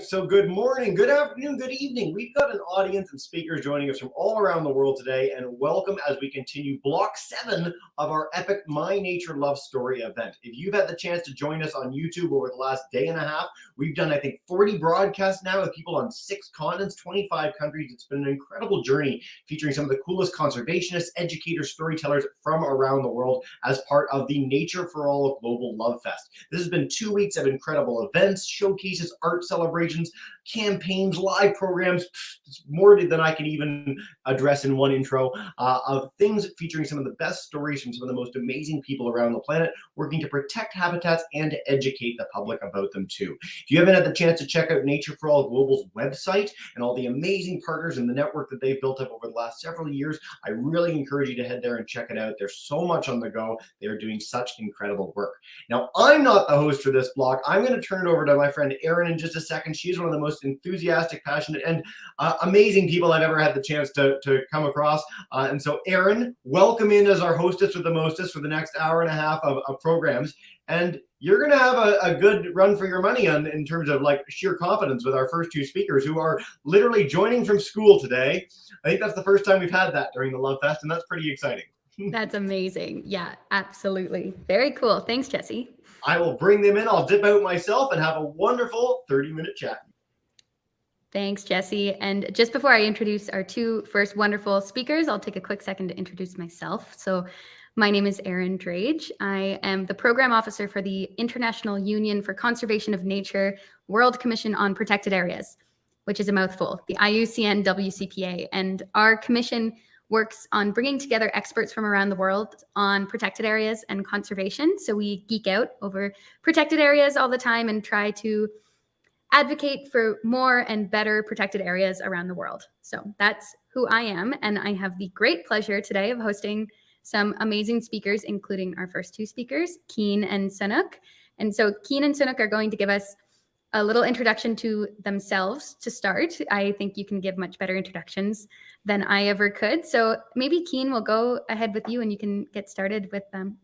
so good morning, good afternoon, good evening. We've got an audience and speakers joining us from all around the world today, and welcome as we continue block 7 of our epic My Nature Love Story event. If you've had the chance to join us on YouTube over the last day and a half, we've done, I think, 40 broadcasts now with people on 6 continents, 25 countries. It's been an incredible journey featuring some of the coolest conservationists, educators, storytellers from around the world as part of the Nature for All Global Love Fest. This has been 2 weeks of incredible events, showcases, art celebrations, campaigns, live programs. It's more than I can even address in one intro, of things featuring some of the best stories from some of the most amazing people around the planet working to protect habitats and to educate the public about them too. If you haven't had the chance to check out Nature for All Global's website and all the amazing partners and the network that they've built up over the last several years, I really encourage you to head there and check it out. There's so much on the go. They are doing such incredible work. Now, I'm not the host for this block. I'm going to turn it over to my friend Erin in just a second. She's one of the most enthusiastic, passionate, and amazing people I've ever had the chance to come across. And so, Erin, welcome in as our hostess with the mostest for the next hour and a half of programs. And you're going to have a good run for your money in terms of like sheer confidence with our first 2 speakers who are literally joining from school today. I think that's the first time we've had that during the Love Fest, and that's pretty exciting. That's amazing. Yeah, absolutely. Very cool. Thanks, Jesse. I will bring them in. I'll dip out myself and have a wonderful 30-minute chat. Thanks, Jesse. And just before I introduce our 2 first wonderful speakers, I'll take a quick second to introduce myself. So my name is Erin Drage. I am the program officer for the International Union for Conservation of Nature World Commission on Protected Areas, which is a mouthful, the IUCN WCPA. And our commission works on bringing together experts from around the world on protected areas and conservation. So we geek out over protected areas all the time and try to advocate for more and better protected areas around the world. So that's who I am. And I have the great pleasure today of hosting some amazing speakers, including our first 2 speakers, Kean and Sunook. And so Kean and Sunook are going to give us a little introduction to themselves to start. I think you can give much better introductions than I ever could. So maybe Kean will go ahead with you and you can get started with them.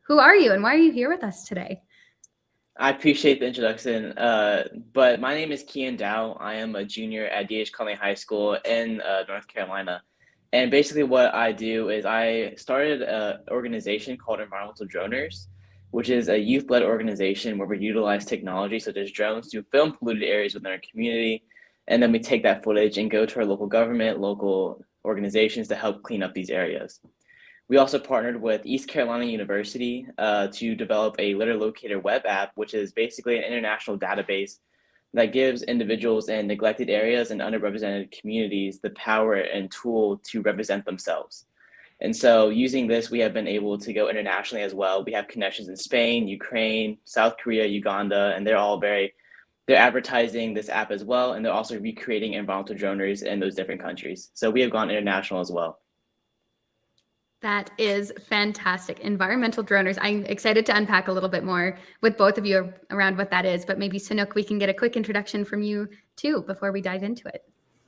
Who are you and why are you here with us today? I appreciate the introduction, but my name is Kean Dow. I am a junior at D.H. Conley High School in North Carolina. And basically what I do is I started an organization called Environmental Droners, which is a youth-led organization where we utilize technology such as drones to film polluted areas within our community. And then we take that footage and go to our local government, local organizations to help clean up these areas. We also partnered with East Carolina University to develop a litter locator web app, which is basically an international database that gives individuals in neglected areas and underrepresented communities the power and tool to represent themselves. And so using this, we have been able to go internationally as well. We have connections in Spain, Ukraine, South Korea, Uganda, and they're advertising this app as well. And they're also recreating environmental droners in those different countries. So we have gone international as well. That is fantastic. Environmental droners. I'm excited to unpack a little bit more with both of you around what that is, but maybe Sunook, we can get a quick introduction from you too before we dive into it.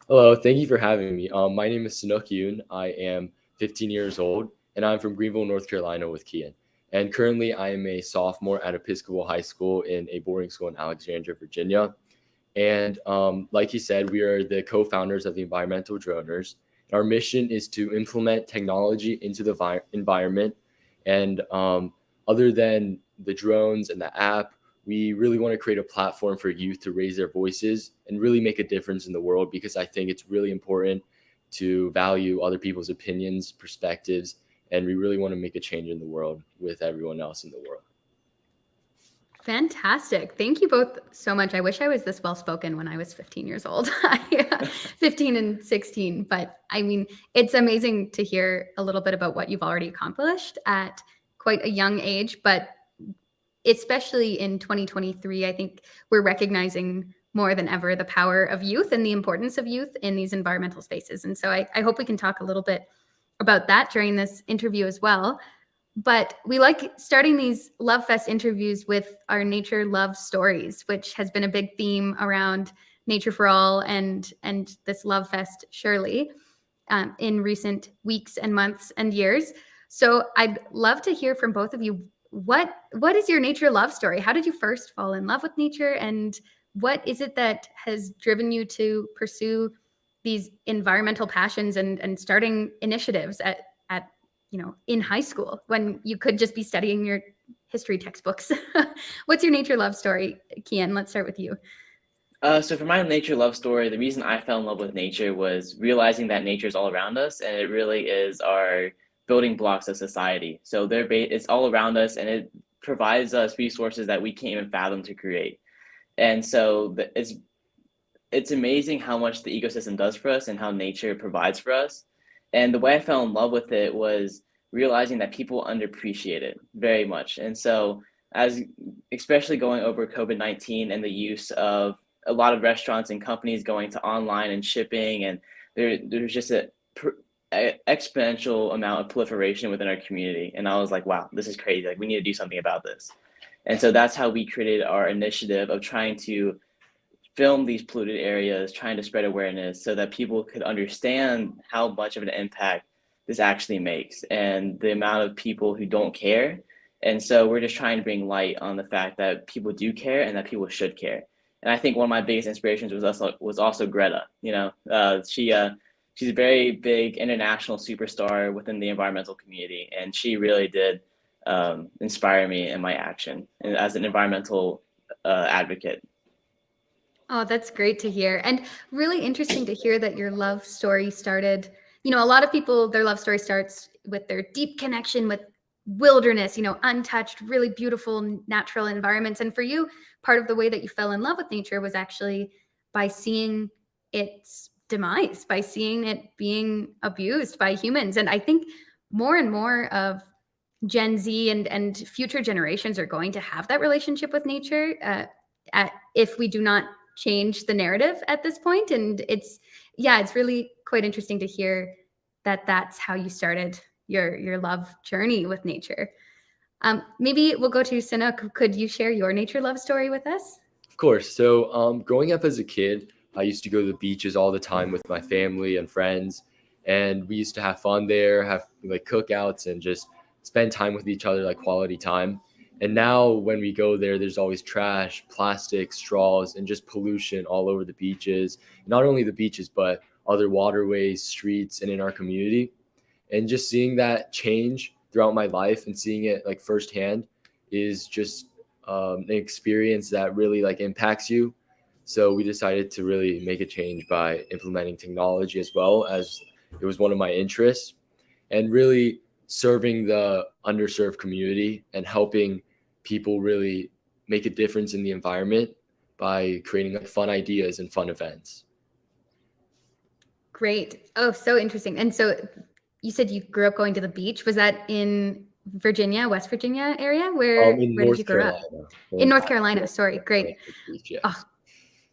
Hello, thank you for having me. My name is Sunook Yoon. I am 15 years old and I'm from Greenville, North Carolina with Kean. And currently I am a sophomore at Episcopal High School in a boarding school in Alexandria, Virginia. And like he said, we are the co-founders of the Environmental Droners. Our mission is to implement technology into the environment. And other than the drones and the app, we really want to create a platform for youth to raise their voices and really make a difference in the world, because I think it's really important to value other people's opinions, perspectives, and we really want to make a change in the world with everyone else in the world. Fantastic. Thank you both so much. I wish I was this well-spoken when I was 15 years old, 15 and 16. But I mean, it's amazing to hear a little bit about what you've already accomplished at quite a young age. But especially in 2023, I think we're recognizing more than ever the power of youth and the importance of youth in these environmental spaces. And so I hope we can talk a little bit about that during this interview as well. But we like starting these Love Fest interviews with our nature love stories, which has been a big theme around Nature for All and this Love Fest, surely, in recent weeks and months and years. So I'd love to hear from both of you. What is your nature love story? How did you first fall in love with nature, and what is it that has driven you to pursue these environmental passions and starting initiatives at in high school when you could just be studying your history textbooks? What's your nature love story, Kean? Let's start with you. So for my nature love story, the reason I fell in love with nature was realizing that nature is all around us, and it really is our building blocks of society. So it's all around us, and it provides us resources that we can't even fathom to create. And so it's amazing how much the ecosystem does for us and how nature provides for us. And the way I fell in love with it was realizing that people underappreciate it very much. And so especially going over COVID-19 and the use of a lot of restaurants and companies going to online and shipping, and there's just a exponential amount of proliferation within our community. And I was like, wow, this is crazy. Like, we need to do something about this. And so that's how we created our initiative of trying to film these polluted areas, trying to spread awareness so that people could understand how much of an impact this actually makes and the amount of people who don't care. And so we're just trying to bring light on the fact that people do care and that people should care. And I think one of my biggest inspirations was also Greta. She's a very big international superstar within the environmental community, and she really did inspire me in my action as an environmental advocate. Oh, that's great to hear. And really interesting to hear that your love story started, a lot of people, their love story starts with their deep connection with wilderness, untouched, really beautiful natural environments. And for you, part of the way that you fell in love with nature was actually by seeing its demise, by seeing it being abused by humans. And I think more and more of Gen Z and future generations are going to have that relationship with nature if we do not change the narrative at this point. And it's really quite interesting to hear that that's how you started your love journey with nature. Maybe we'll go to Sunook. Could you share your nature love story with us? Of course. So growing up as a kid, I used to go to the beaches all the time with my family and friends, and we used to have fun there, have like cookouts and just spend time with each other, like quality time. And now when we go there, there's always trash, plastic, straws, and just pollution all over the beaches. Not only the beaches, but other waterways, streets, and in our community. And just seeing that change throughout my life and seeing it like firsthand is just an experience that really like impacts you. So we decided to really make a change by implementing technology as well, as it was one of my interests, and really serving the underserved community and helping people really make a difference in the environment by creating like fun ideas and fun events. Great. Oh, so interesting. And so you said you grew up going to the beach. Was that in Virginia, West Virginia area? Where did you grow up? In North Carolina. Sorry. Great. Beach, yes. Oh,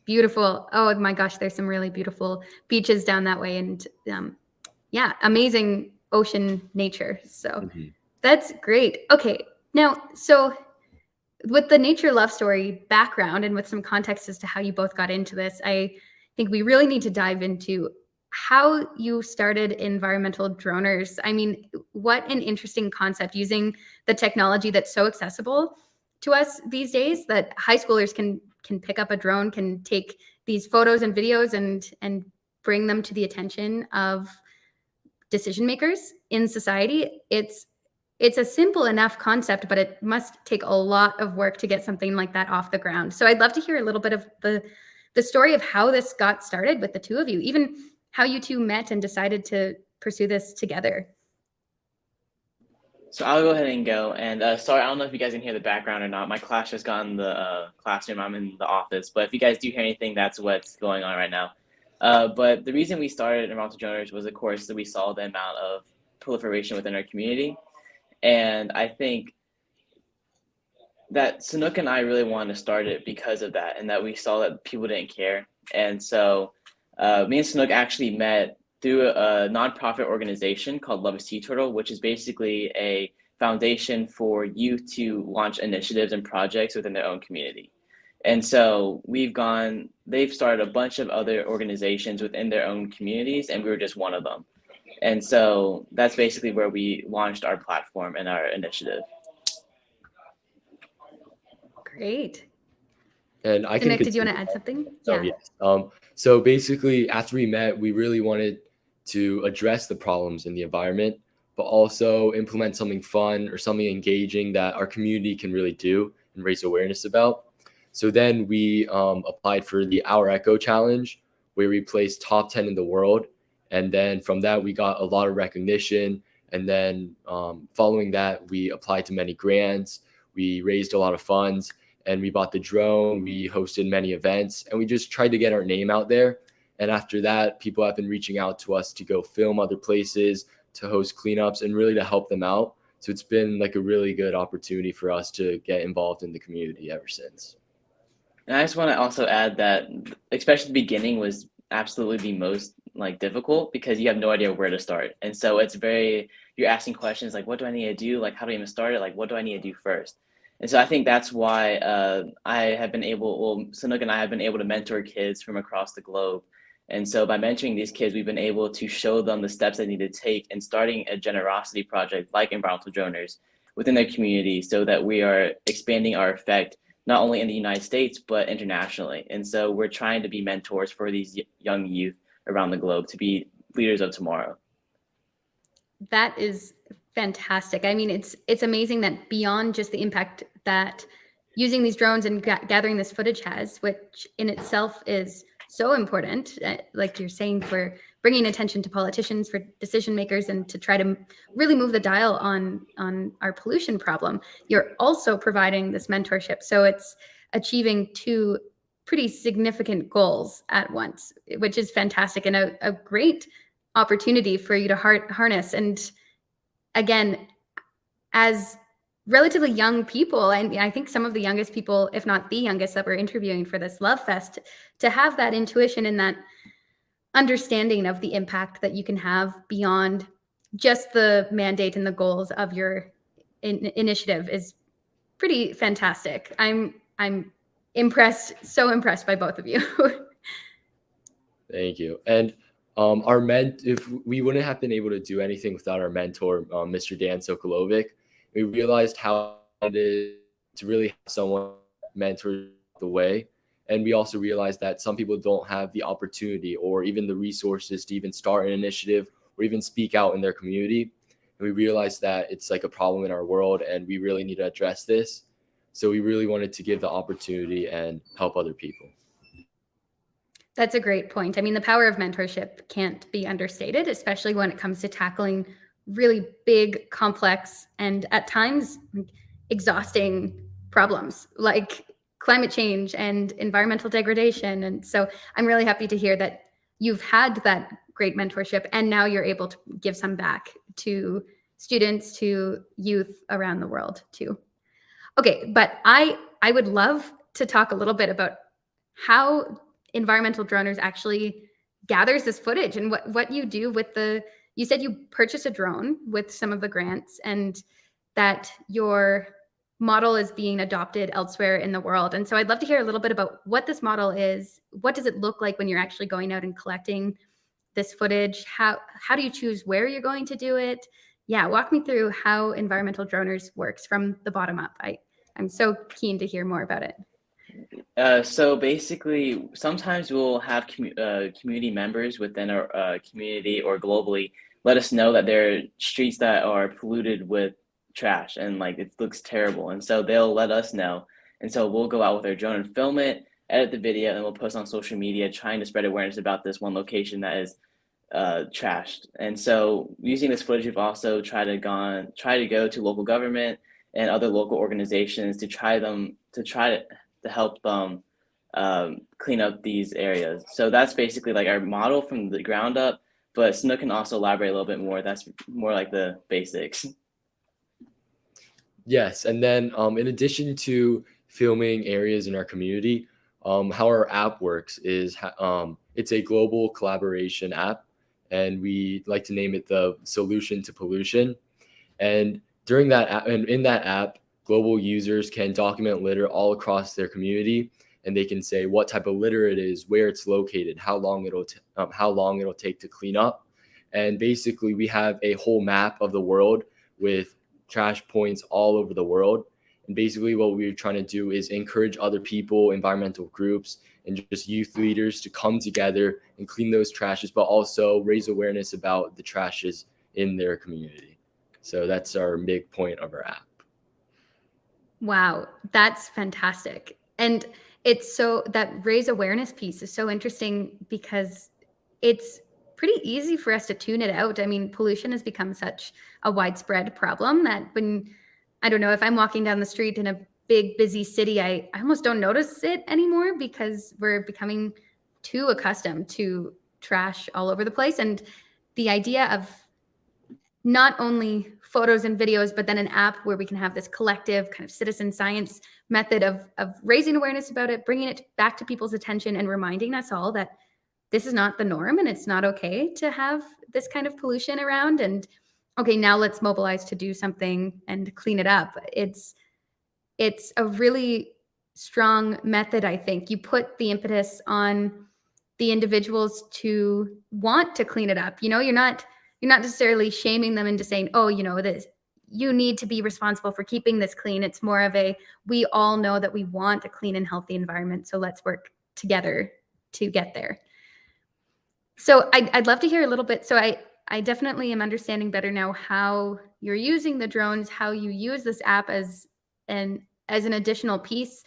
beautiful. Oh my gosh, there's some really beautiful beaches down that way, and amazing ocean nature. So that's great. Okay. Now, so with the nature love story background and with some context as to how you both got into this, I think we really need to dive into how you started environmental droners. I mean, what an interesting concept, using the technology that's so accessible to us these days, that high schoolers can pick up a drone, can take these photos and videos and bring them to the attention of decision makers in society. It's a simple enough concept, but it must take a lot of work to get something like that off the ground. So I'd love to hear a little bit of the story of how this got started with the two of you, even how you two met and decided to pursue this together. So I'll go ahead and go. And sorry, I don't know if you guys can hear the background or not. My class just got in the classroom. I'm in the office. But if you guys do hear anything, that's what's going on right now. But the reason we started environmental droners was, of course, that we saw the amount of proliferation within our community. And I think that Sunook and I really wanted to start it because of that, and that we saw that people didn't care. And so me and Sunook actually met through a nonprofit organization called Love a Sea Turtle, which is basically a foundation for youth to launch initiatives and projects within their own community. And so they've started a bunch of other organizations within their own communities, and we were just one of them. And so that's basically where we launched our platform and our initiative. Great. And I So can Nick, did you want to continue. add something? Oh, Yeah. yes. So basically, after we met, we really wanted to address the problems in the environment, but also implement something fun or something engaging that our community can really do and raise awareness about. So then we applied for the Our Echo Challenge, where we placed top 10 in the world. And then from that, we got a lot of recognition. And then following that, we applied to many grants. We raised a lot of funds, and we bought the drone. We hosted many events, and we just tried to get our name out there. And after that, people have been reaching out to us to go film other places, to host cleanups, and really to help them out. So it's been like a really good opportunity for us to get involved in the community ever since. And I just want to also add that, especially the beginning was absolutely the most like difficult because you have no idea where to start. And so it's you're asking questions like, what do I need to do? Like, how do I even start it? Like, what do I need to do first? And so I think that's why Sunook and I have been able to mentor kids from across the globe. And so by mentoring these kids, we've been able to show them the steps they need to take in starting a generosity project like Environmental Droners within their community so that we are expanding our effect not only in the United States, but internationally. And so we're trying to be mentors for these young youth around the globe to be leaders of tomorrow. That is fantastic. I mean, it's amazing that beyond just the impact that using these drones and gathering this footage has, which in itself is so important, like you're saying, for bringing attention to politicians, for decision makers, and to try to really move the dial on our pollution problem. You're also providing this mentorship. So it's achieving two pretty significant goals at once, which is fantastic and a great opportunity for you to harness. And again, as relatively young people, and I think some of the youngest people, if not the youngest, that we're interviewing for this Love Fest, to have that intuition and that understanding of the impact that you can have beyond just the mandate and the goals of your initiative is pretty fantastic. I'm impressed, so impressed by both of you. Thank you. And if we wouldn't have been able to do anything without our mentor, Mr. Dan Sokolovic, we realized how it is to really have someone mentor the way. And we also realized that some people don't have the opportunity or even the resources to even start an initiative or even speak out in their community. And we realized that it's like a problem in our world and we really need to address this. So we really wanted to give the opportunity and help other people. That's a great point. I mean, the power of mentorship can't be understated, especially when it comes to tackling really big, complex, and at times exhausting problems like climate change and environmental degradation. And so I'm really happy to hear that you've had that great mentorship and now you're able to give some back to students, to youth around the world too. Okay, but I would love to talk a little bit about how Environmental Droners actually gathers this footage and what you do with you said you purchased a drone with some of the grants and that your model is being adopted elsewhere in the world. And so I'd love to hear a little bit about what this model is. What does it look like when you're actually going out and collecting this footage? How do you choose where you're going to do it? Yeah, walk me through how Environmental Droners works from the bottom up. I'm so keen to hear more about it. So basically, sometimes we'll have community members within our community or globally let us know that there are streets that are polluted with trash and like it looks terrible. And so they'll let us know. And so we'll go out with our drone and film it, edit the video, and we'll post on social media trying to spread awareness about this one location that is trashed. And so using this footage, we've also tried to go to local government and other local organizations to try to help them clean up these areas. So that's basically like our model from the ground up, but Sunook can also elaborate a little bit more. That's more like the basics. Yes, and then in addition to filming areas in our community, how our app works is it's a global collaboration app, and we like to name it the solution to pollution. And during that app, and in that app, global users can document litter all across their community, and they can say what type of litter it is, where it's located, how long it'll take to clean up. And basically, we have a whole map of the world with trash points all over the world. And basically what we're trying to do is encourage other people, environmental groups, and just youth leaders to come together and clean those trashes, but also raise awareness about the trashes in their community. So that's our big point of our app. Wow, that's fantastic. And it's so, that raise awareness piece is so interesting because it's pretty easy for us to tune it out. I mean, pollution has become such a widespread problem that when, I don't know, if I'm walking down the street in a big, busy city, I almost don't notice it anymore because we're becoming too accustomed to trash all over the place. And the idea of not only photos and videos, but then an app where we can have this collective kind of citizen science method of raising awareness about it, bringing it back to people's attention and reminding us all that this is not the norm and it's not okay to have this kind of pollution around. And okay, now let's mobilize to do something and clean it up. It's a really strong method, I think. You put the impetus on the individuals to want to clean it up. You know, you're not necessarily shaming them into saying, oh, you know, this, you need to be responsible for keeping this clean. It's more of a, we all know that we want a clean and healthy environment, so let's work together to get there. So I'd love to hear a little bit. So I definitely am understanding better now how you're using the drones, how you use this app as an additional piece.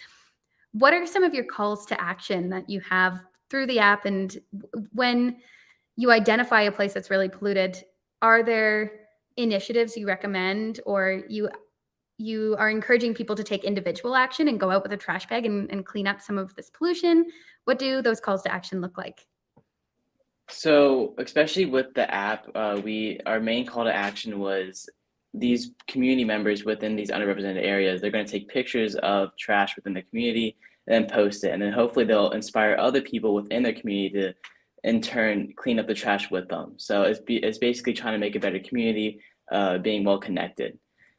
What are some of your calls to action that you have through the app? And when you identify a place that's really polluted, are there initiatives you recommend, or you are encouraging people to take individual action and go out with a trash bag and clean up some of this pollution? What do those calls to action look like? So especially with the app, our main call to action was these community members within these underrepresented areas. They're going to take pictures of trash within the community and then post it, and then hopefully they'll inspire other people within their community to in turn clean up the trash with them. So it's basically trying to make a better community, being well connected.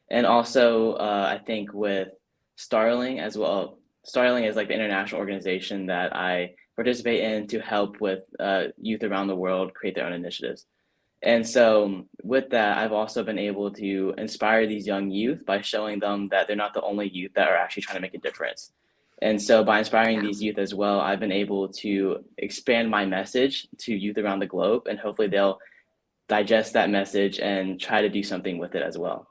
And also I think with Starling as well. Starling is like the international organization that I participate in to help with youth around the world create their own initiatives. And so with that, I've also been able to inspire these young youth by showing them that they're not the only youth that are actually trying to make a difference. And so by inspiring these youth as well, I've been able to expand my message to youth around the globe, and hopefully they'll digest that message and try to do something with it as well.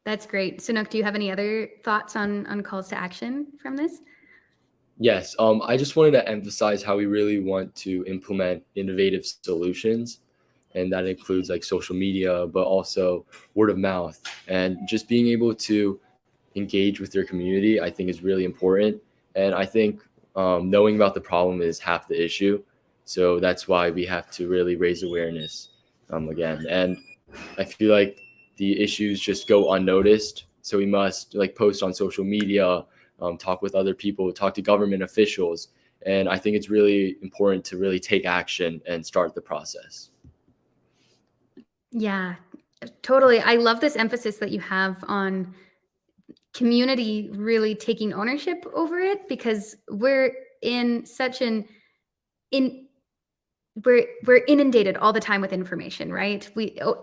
That's great. Sunook, do you have any other thoughts on calls to action from this? Yes, I just wanted to emphasize how we really want to implement innovative solutions, and that includes like social media, but also word of mouth, and just being able to engage with your community, I think is really important. And I think knowing about the problem is half the issue. So that's why we have to really raise awareness again. And I feel like the issues just go unnoticed. So we must like post on social media, talk with other people, talk to government officials. And I think it's really important to really take action and start the process. Yeah, totally. I love this emphasis that you have on community really taking ownership over it, because we're in such we're inundated all the time with information, right?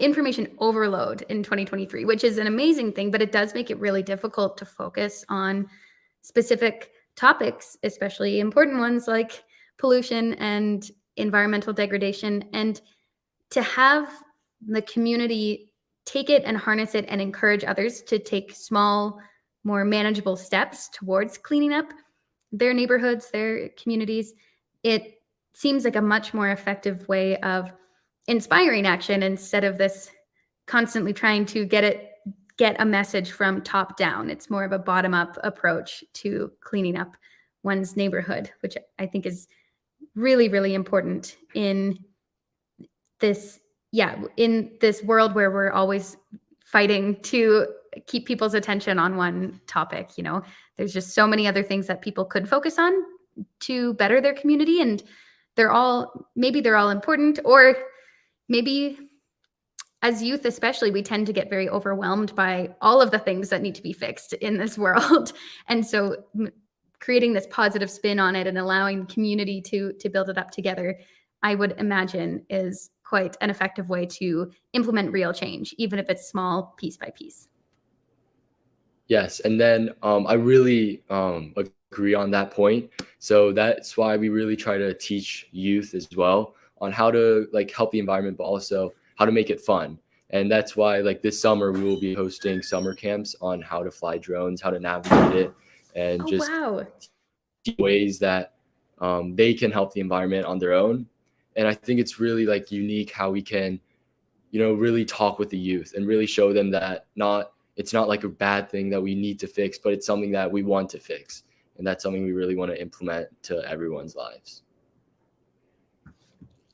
Information overload in 2023, which is an amazing thing, but it does make it really difficult to focus on specific topics, especially important ones like pollution and environmental degradation. And to have the community take it and harness it and encourage others to take small, more manageable steps towards cleaning up their neighborhoods, their communities, it seems like a much more effective way of inspiring action instead of this constantly trying to get a message from top down. It's more of a bottom up approach to cleaning up one's neighborhood, which I think is really, really important in this world where we're always fighting to keep people's attention on one topic. You know, there's just so many other things that people could focus on to better their community, and maybe they're all important, or maybe as youth especially, we tend to get very overwhelmed by all of the things that need to be fixed in this world. And so creating this positive spin on it and allowing community to build it up together, I would imagine is quite an effective way to implement real change, even if it's small, piece by piece. Yes, and then I really agree on that point. So that's why we really try to teach youth as well on how to like help the environment, but also how to make it fun. And that's why like this summer we will be hosting summer camps on how to fly drones, how to navigate it, and Oh, just wow. ways that they can help the environment on their own. And I think it's really like unique how we can, really talk with the youth and really show them that it's not like a bad thing that we need to fix, but it's something that we want to fix. And that's something we really want to implement to everyone's lives.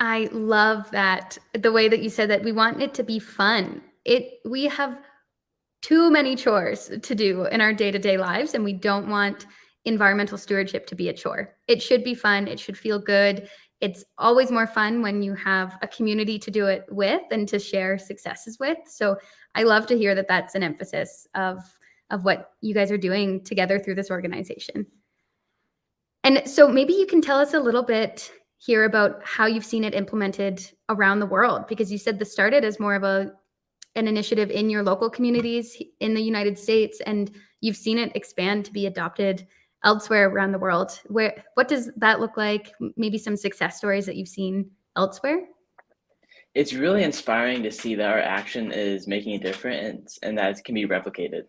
I love that. The way that you said that we want it to be fun. We have too many chores to do in our day-to-day lives, and we don't want environmental stewardship to be a chore. It should be fun. It should feel good. It's always more fun when you have a community to do it with and to share successes with. So I love to hear that that's an emphasis of what you guys are doing together through this organization. And so maybe you can tell us a little bit here about how you've seen it implemented around the world, because you said this started as more of an initiative in your local communities in the United States, and you've seen it expand to be adopted elsewhere around the world. What does that look like? Maybe some success stories that you've seen elsewhere? It's really inspiring to see that our action is making a difference and that it can be replicated.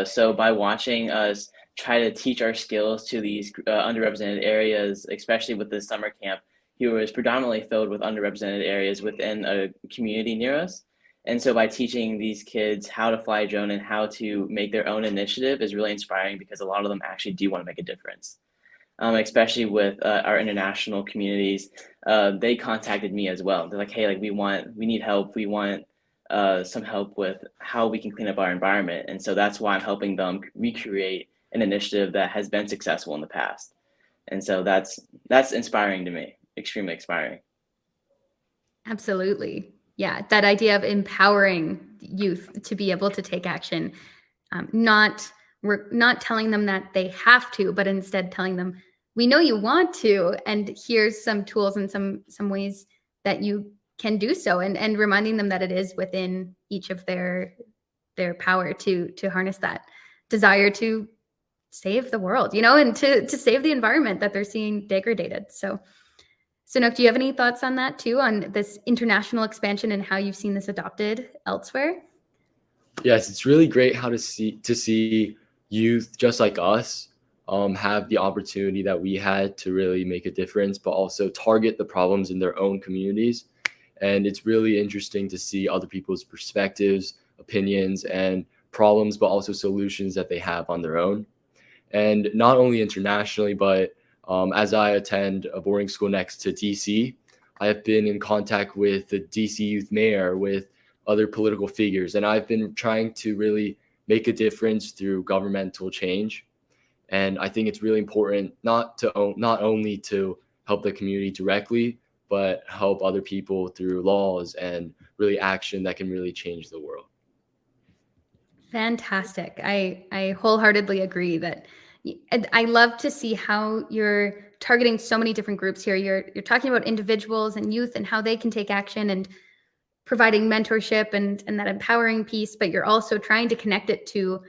So by watching us try to teach our skills to these underrepresented areas, especially with the summer camp, he was predominantly filled with underrepresented areas within a community near us. And so by teaching these kids how to fly a drone and how to make their own initiative is really inspiring, because a lot of them actually do want to make a difference. Especially with our international communities, they contacted me as well. They're like, hey, like we need help. We want some help with how we can clean up our environment. And so that's why I'm helping them recreate an initiative that has been successful in the past. And so that's inspiring to me, extremely inspiring. Absolutely. Yeah, that idea of empowering youth to be able to take action, we're not telling them that they have to, but instead telling them, we know you want to, and here's some tools and some ways that you can do so, and reminding them that it is within each of their power to harness that desire to save the world, and to save the environment that they're seeing degraded. So Sunook, do you have any thoughts on that too, on this international expansion and how you've seen this adopted elsewhere? Yes, it's really great how to see youth just like us have the opportunity that we had to really make a difference, but also target the problems in their own communities. And it's really interesting to see other people's perspectives, opinions, and problems, but also solutions that they have on their own. And not only internationally, but as I attend a boarding school next to DC, I have been in contact with the DC youth mayor, with other political figures, and I've been trying to really make a difference through governmental change. And I think it's really important not only to help the community directly, but help other people through laws and really action that can really change the world. Fantastic. I wholeheartedly agree that I love to see how you're targeting so many different groups here. You're talking about individuals and youth and how they can take action and providing mentorship and that empowering piece, but you're also trying to connect it to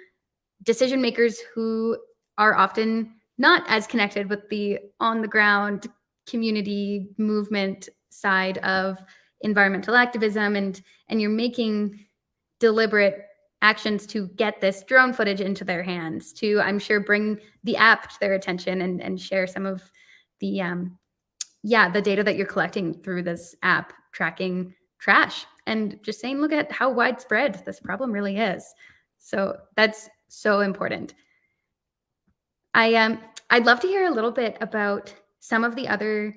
decision makers who are often not as connected with the on the ground community movement side of environmental activism, and you're making deliberate actions to get this drone footage into their hands, to, I'm sure, bring the app to their attention and share some of the the data that you're collecting through this app, tracking trash and just saying, look at how widespread this problem really is. So that's so important. I'd love to hear a little bit about some of the other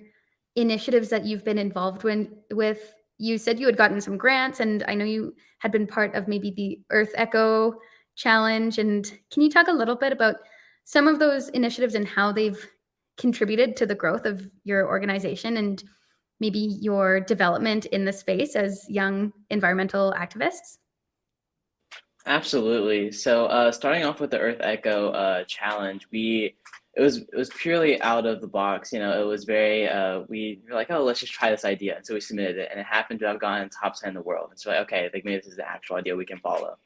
initiatives that you've been involved with. You said you had gotten some grants, and I know you had been part of maybe the Earth Echo Challenge. And can you talk a little bit about some of those initiatives and how they've contributed to the growth of your organization and maybe your development in the space as young environmental activists? Absolutely. So starting off with the Earth Echo challenge, it was purely out of the box. It was very we were like, oh, let's just try this idea, and so we submitted it, and it happened to have gotten top 10 in the world. And so like, okay, like maybe this is the actual idea we can follow.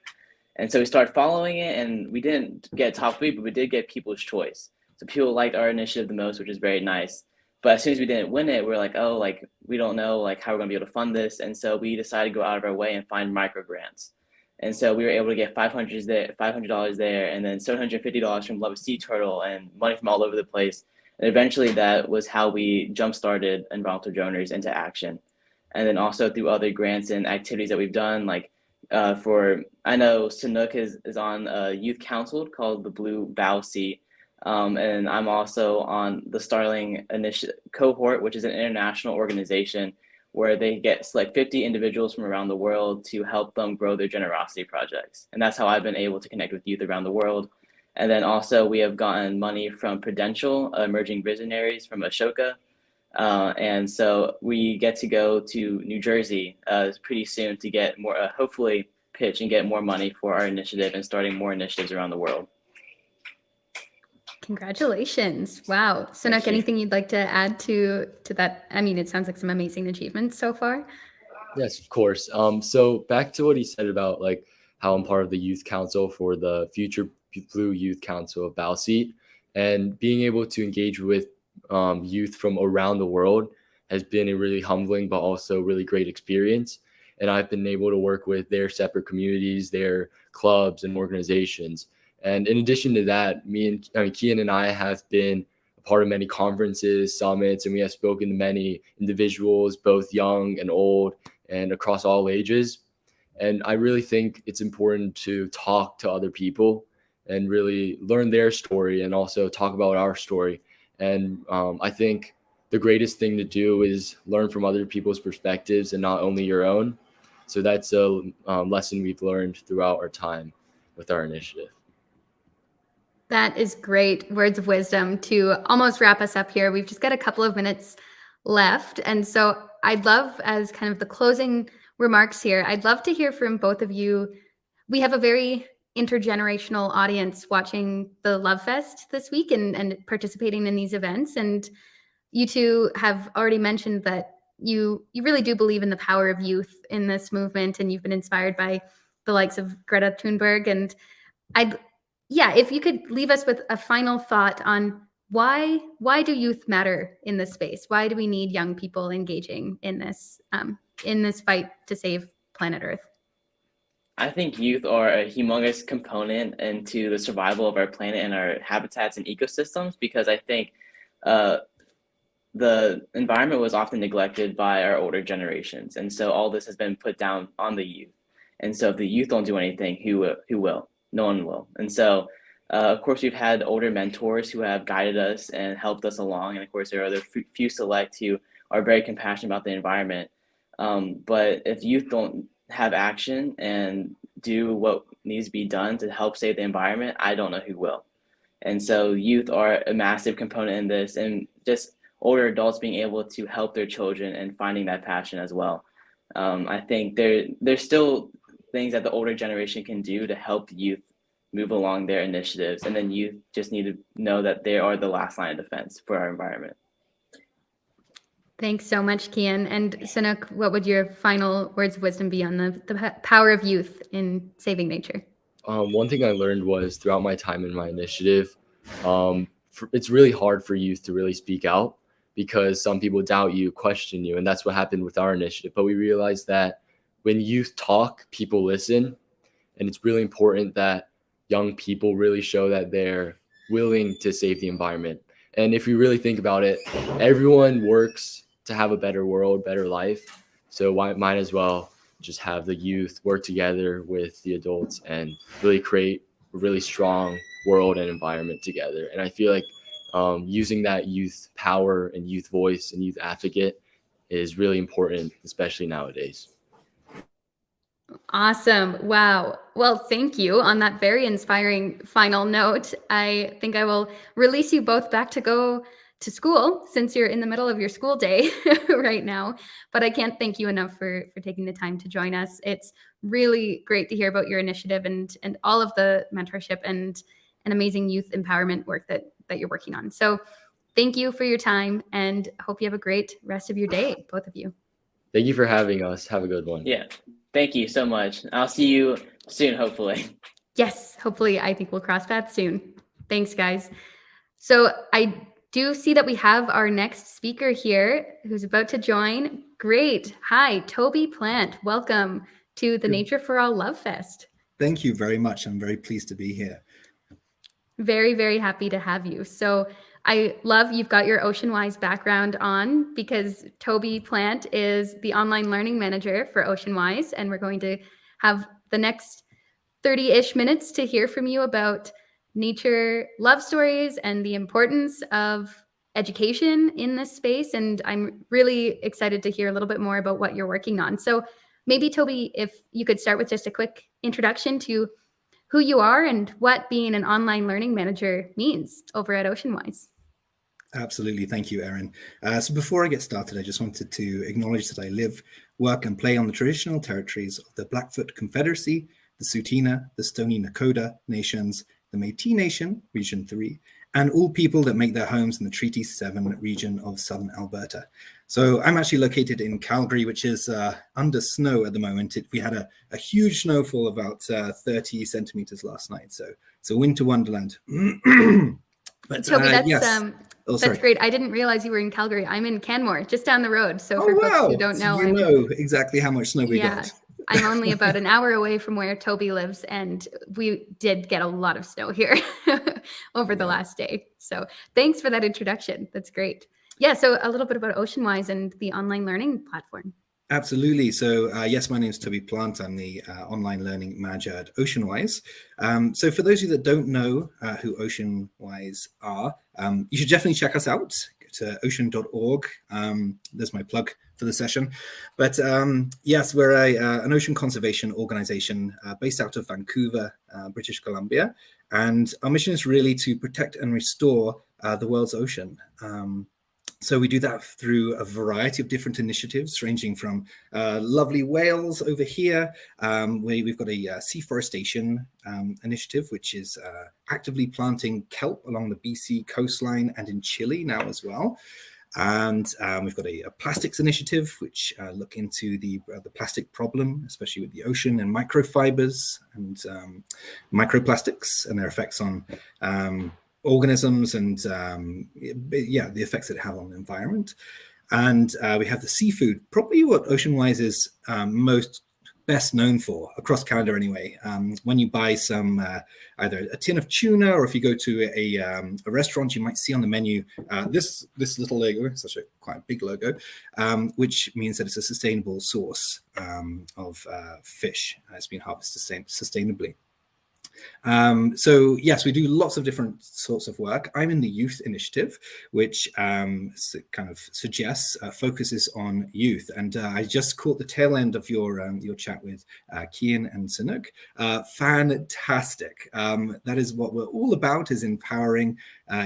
And so we started following it, and we didn't get top 3, but we did get People's Choice. So people liked our initiative the most, which is very nice. But as soon as we didn't win it, we were like, oh, like, we don't know like how we're gonna be able to fund this. And so we decided to go out of our way and find micro grants. And so we were able to get $500 there, and then $750 from Love a Sea Turtle, and money from all over the place. And eventually that was how we jump-started Environmental Donors into action. And then also through other grants and activities that we've done, like I know Sunook is on a youth council called the Blue Bow Sea. And I'm also on the Starling Initiative cohort, which is an international organization where they select 50 individuals from around the world to help them grow their generosity projects. And that's how I've been able to connect with youth around the world. And then also we have gotten money from Prudential, Emerging Visionaries from Ashoka. And so we get to go to New Jersey pretty soon to get more, hopefully pitch and get more money for our initiative and starting more initiatives around the world. Congratulations. Wow. Sunook, anything you'd like to add to that? I mean, it sounds like some amazing achievements so far. Yes, of course. So back to what he said about like how I'm part of the youth council for the Future Blue Youth Council of Bowseat, and being able to engage with youth from around the world has been a really humbling but also really great experience. And I've been able to work with their separate communities, their clubs and organizations. And in addition to that, Kean and I have been a part of many conferences, summits, and we have spoken to many individuals, both young and old, and across all ages. And I really think it's important to talk to other people and really learn their story and also talk about our story. And I think the greatest thing to do is learn from other people's perspectives and not only your own. So that's a lesson we've learned throughout our time with our initiative. That is great words of wisdom to almost wrap us up here. We've just got a couple of minutes left. And so I'd love, as kind of the closing remarks here, I'd love to hear from both of you. We have a very intergenerational audience watching the Love Fest this week and participating in these events. And you two have already mentioned that you really do believe in the power of youth in this movement, and you've been inspired by the likes of Greta Thunberg. And if you could leave us with a final thought on why do youth matter in this space? Why do we need young people engaging in this fight to save planet Earth? I think youth are a humongous component into the survival of our planet and our habitats and ecosystems, because I think the environment was often neglected by our older generations. And so all this has been put down on the youth. And so if the youth don't do anything, who will? No one will. And so, of course, we've had older mentors who have guided us and helped us along. And of course, there are other few select who are very compassionate about the environment. But if youth don't have action and do what needs to be done to help save the environment, I don't know who will. And so youth are a massive component in this, and just older adults being able to help their children and finding that passion as well. I think there's still things that the older generation can do to help youth move along their initiatives. And then youth just need to know that they are the last line of defense for our environment. Thanks so much, Kean. And Sunook, what would your final words of wisdom be on the power of youth in saving nature? One thing I learned was throughout my time in my initiative, it's really hard for youth to really speak out because some people doubt you, question you, and that's what happened with our initiative. But we realized that when youth talk, people listen, and it's really important that young people really show that they're willing to save the environment. And if you really think about it, everyone works to have a better world, better life. So might as well just have the youth work together with the adults and really create a really strong world and environment together. And I feel like using that youth power and youth voice and youth advocate is really important, especially nowadays. Awesome. Wow. Well, thank you. On that very inspiring final note, I think I will release you both back to go to school since you're in the middle of your school day right now. But I can't thank you enough for taking the time to join us. It's really great to hear about your initiative and all of the mentorship and amazing youth empowerment work that you're working on. So thank you for your time, and hope you have a great rest of your day, both of you. Thank you for having us. Have a good one. Yeah. Thank you so much. I'll see you Soon, hopefully. Yes, hopefully, I think we'll cross paths soon. Thanks, guys. So I do see that we have our next speaker here who's about to join. Great. Hi, Toby Plant. Welcome to the Nature for All Love Fest. Thank you very much. I'm very pleased to be here. Very, very happy to have you. So I love you've got your OceanWise background on, because Toby Plant is the online learning manager for OceanWise, and we're going to have the next 30-ish minutes to hear from you about nature love stories and the importance of education in this space. And I'm really excited to hear a little bit more about what you're working on. So maybe, Toby, if you could start with just a quick introduction to who you are and what being an online learning manager means over at OceanWise. Absolutely. Thank you, Erin. So before I get started, I just wanted to acknowledge that I live, work, and play on the traditional territories of the Blackfoot Confederacy, the Tsuut'ina, the Stoney Nakoda nations, the Métis Nation, Region 3, and all people that make their homes in the Treaty 7 region of southern Alberta. So I'm actually located in Calgary, which is under snow at the moment. We had a huge snowfall, about 30 centimeters last night. So winter wonderland. But Toby, that's yes. That's great. I didn't realize you were in Calgary. I'm in Canmore, just down the road. So for wow. folks who don't know, so you know exactly how much snow we got. I'm only about an hour away from where Toby lives, and we did get a lot of snow here over the last day. So thanks for that introduction. That's great. Yeah, so a little bit about OceanWise and the online learning platform. Absolutely. So yes, my name is Toby Plant. I'm the online learning manager at OceanWise. So for those of you that don't know who OceanWise are, you should definitely check us out. Go to ocean.org. There's my plug for the session. But yes, we're an ocean conservation organization based out of Vancouver, British Columbia. And our mission is really to protect and restore the world's ocean. So we do that through a variety of different initiatives, ranging from lovely whales over here, where we've got a seaforestation initiative, which is actively planting kelp along the BC coastline and in Chile now as well. And we've got a plastics initiative, which look into the plastic problem, especially with the ocean and microfibers and microplastics and their effects on organisms and the effects that it have on the environment. And we have the seafood, probably what OceanWise is best known for across Canada anyway. When you buy some either a tin of tuna, or if you go to a restaurant, you might see on the menu this little logo, such a quite big logo, which means that it's a sustainable source of fish. It's been harvested sustainably. So yes, we do lots of different sorts of work. I'm in the youth initiative, which kind of suggests focuses on youth. And I just caught the tail end of your chat with Kean and Sunook. Fantastic. That is what we're all about, is empowering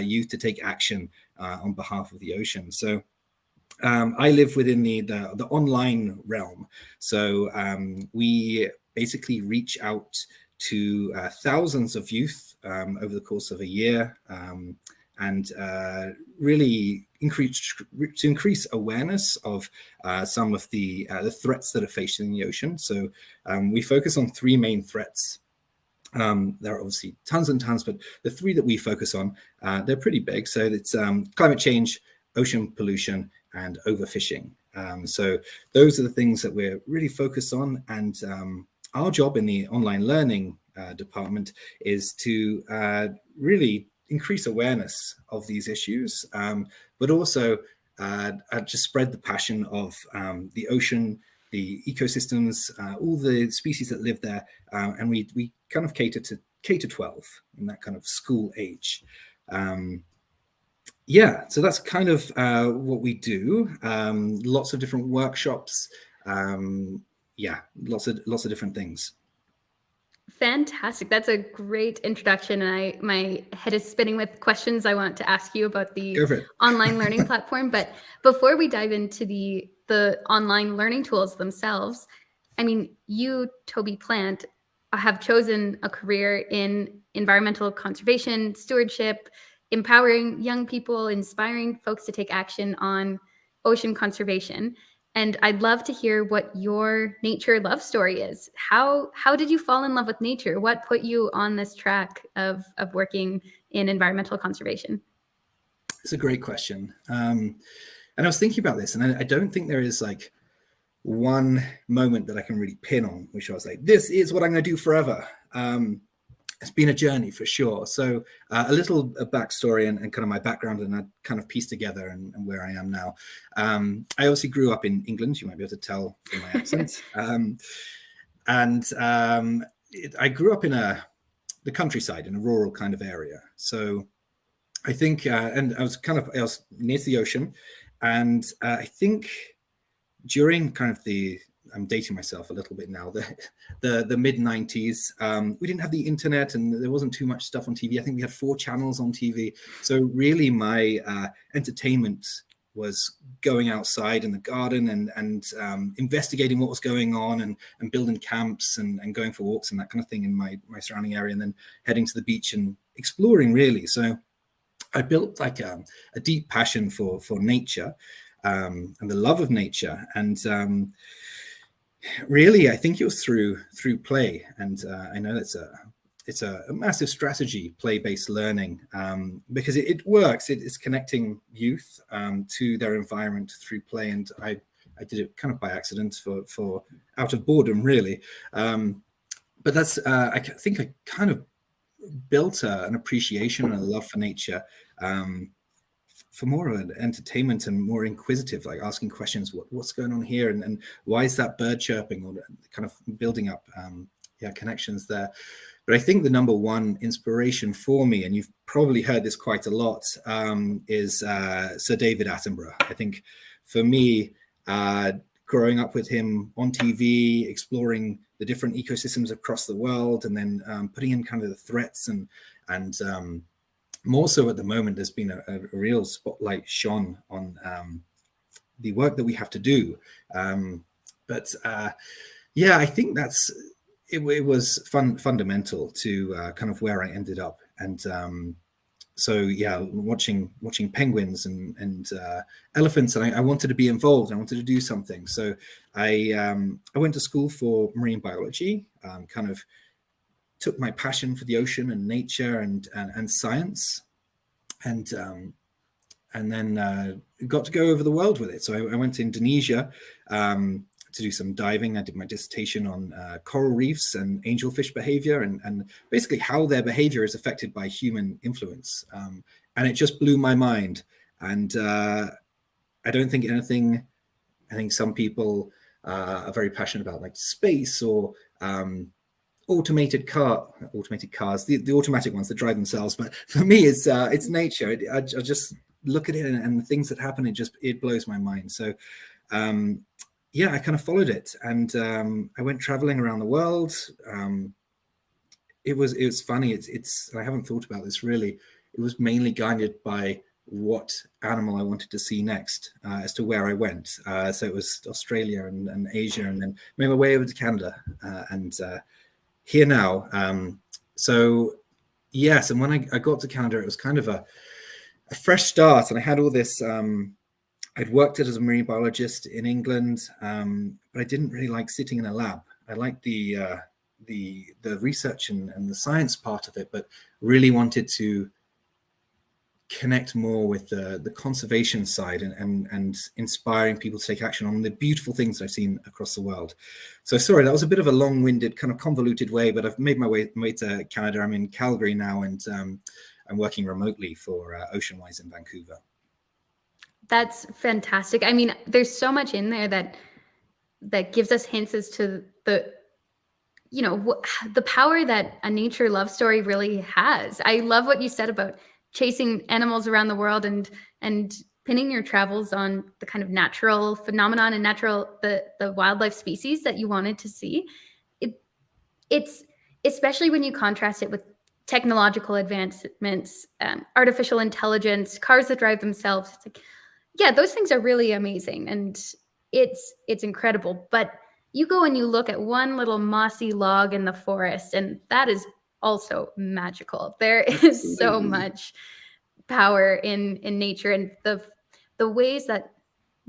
youth to take action on behalf of the ocean. So I live within the online realm. So we basically reach out to thousands of youth over the course of a year, and really increase awareness of some of the threats that are facing the ocean. So we focus on three main threats. There are obviously tons and tons, but the three that we focus on, they're pretty big. So it's climate change, ocean pollution, and overfishing. So those are the things that we're really focused on. And our job in the online learning department is to really increase awareness of these issues, but also just spread the passion of the ocean, the ecosystems, all the species that live there, and we kind of cater to K-12 in that kind of school age. Yeah, so that's kind of what we do. Lots of different workshops. Yeah, lots of different things. Fantastic. That's a great introduction. And my head is spinning with questions I want to ask you about the online learning platform. But before we dive into the online learning tools themselves, I mean, you, Toby Plant, have chosen a career in environmental conservation, stewardship, empowering young people, inspiring folks to take action on ocean conservation. And I'd love to hear what your nature love story is. How did you fall in love with nature? What put you on this track of working in environmental conservation? It's a great question. And I was thinking about this, and I don't think there is like one moment that I can really pin on, which I was like, this is what I'm going to do forever. It's been a journey for sure. So a little backstory and kind of my background, and I kind of pieced together and where I am now. I obviously grew up in England. You might be able to tell from my accent. I grew up in the countryside, in a rural kind of area. So I think, and I was near to the ocean, and I think during kind of I'm dating myself a little bit now, the mid 90s, we didn't have the internet and there wasn't too much stuff on TV. I think we had 4 channels on TV. So really my entertainment was going outside in the garden and investigating what was going on and building camps and going for walks and that kind of thing in my surrounding area, and then heading to the beach and exploring really. So I built like a deep passion for nature and the love of nature. And really, I think it was through play. And I know it's a massive strategy, play-based learning, because it works. It's connecting youth to their environment through play. And I did it kind of by accident for out of boredom, really. But that's, I think I kind of built an appreciation and a love for nature, for more of an entertainment and more inquisitive, like asking questions, what's going on here, and why is that bird chirping, or kind of building up connections there. But I think the number one inspiration for me, and you've probably heard this quite a lot, is Sir David Attenborough. I think for me, growing up with him on TV, exploring the different ecosystems across the world, and then putting in kind of the threats and more so at the moment, there's been a real spotlight shone on the work that we have to do. But I think it was fundamental to kind of where I ended up. And watching penguins and elephants, and I wanted to be involved. I wanted to do something. So I went to school for marine biology, kind of took my passion for the ocean and nature and science, and then got to go over the world with it. So I went to Indonesia to do some diving. I did my dissertation on coral reefs and angelfish behavior, and basically how their behavior is affected by human influence. And it just blew my mind. And I don't think anything. I think some people are very passionate about like space or automated cars, the automatic ones that drive themselves. But for me, it's nature. I just look at it and the things that happen. It blows my mind. So I kind of followed it, and I went traveling around the world. It was funny. It's I haven't thought about this really. It was mainly guided by what animal I wanted to see next as to where I went. So it was Australia and Asia, and then made my way over to Canada and here now. So yes, and when I got to Canada, it was kind of a fresh start, and I had all this. I'd worked as a marine biologist in England, but I didn't really like sitting in a lab. I liked the research and the science part of it, but really wanted to connect more with the conservation side and inspiring people to take action on the beautiful things that I've seen across the world. So sorry, that was a bit of a long-winded, kind of convoluted way, but I've made my way to Canada. I'm in Calgary now, and I'm working remotely for Oceanwise in Vancouver. That's fantastic. I mean, there's so much in there that gives us hints as to the power that a nature love story really has. I love what you said about chasing animals around the world and pinning your travels on the kind of natural phenomenon and the wildlife species that you wanted to see. It's especially when you contrast it with technological advancements, artificial intelligence, cars that drive themselves. It's like, yeah, those things are really amazing, and it's incredible. But you go and you look at one little mossy log in the forest, and that is also magical. There is so much power in nature, and the ways that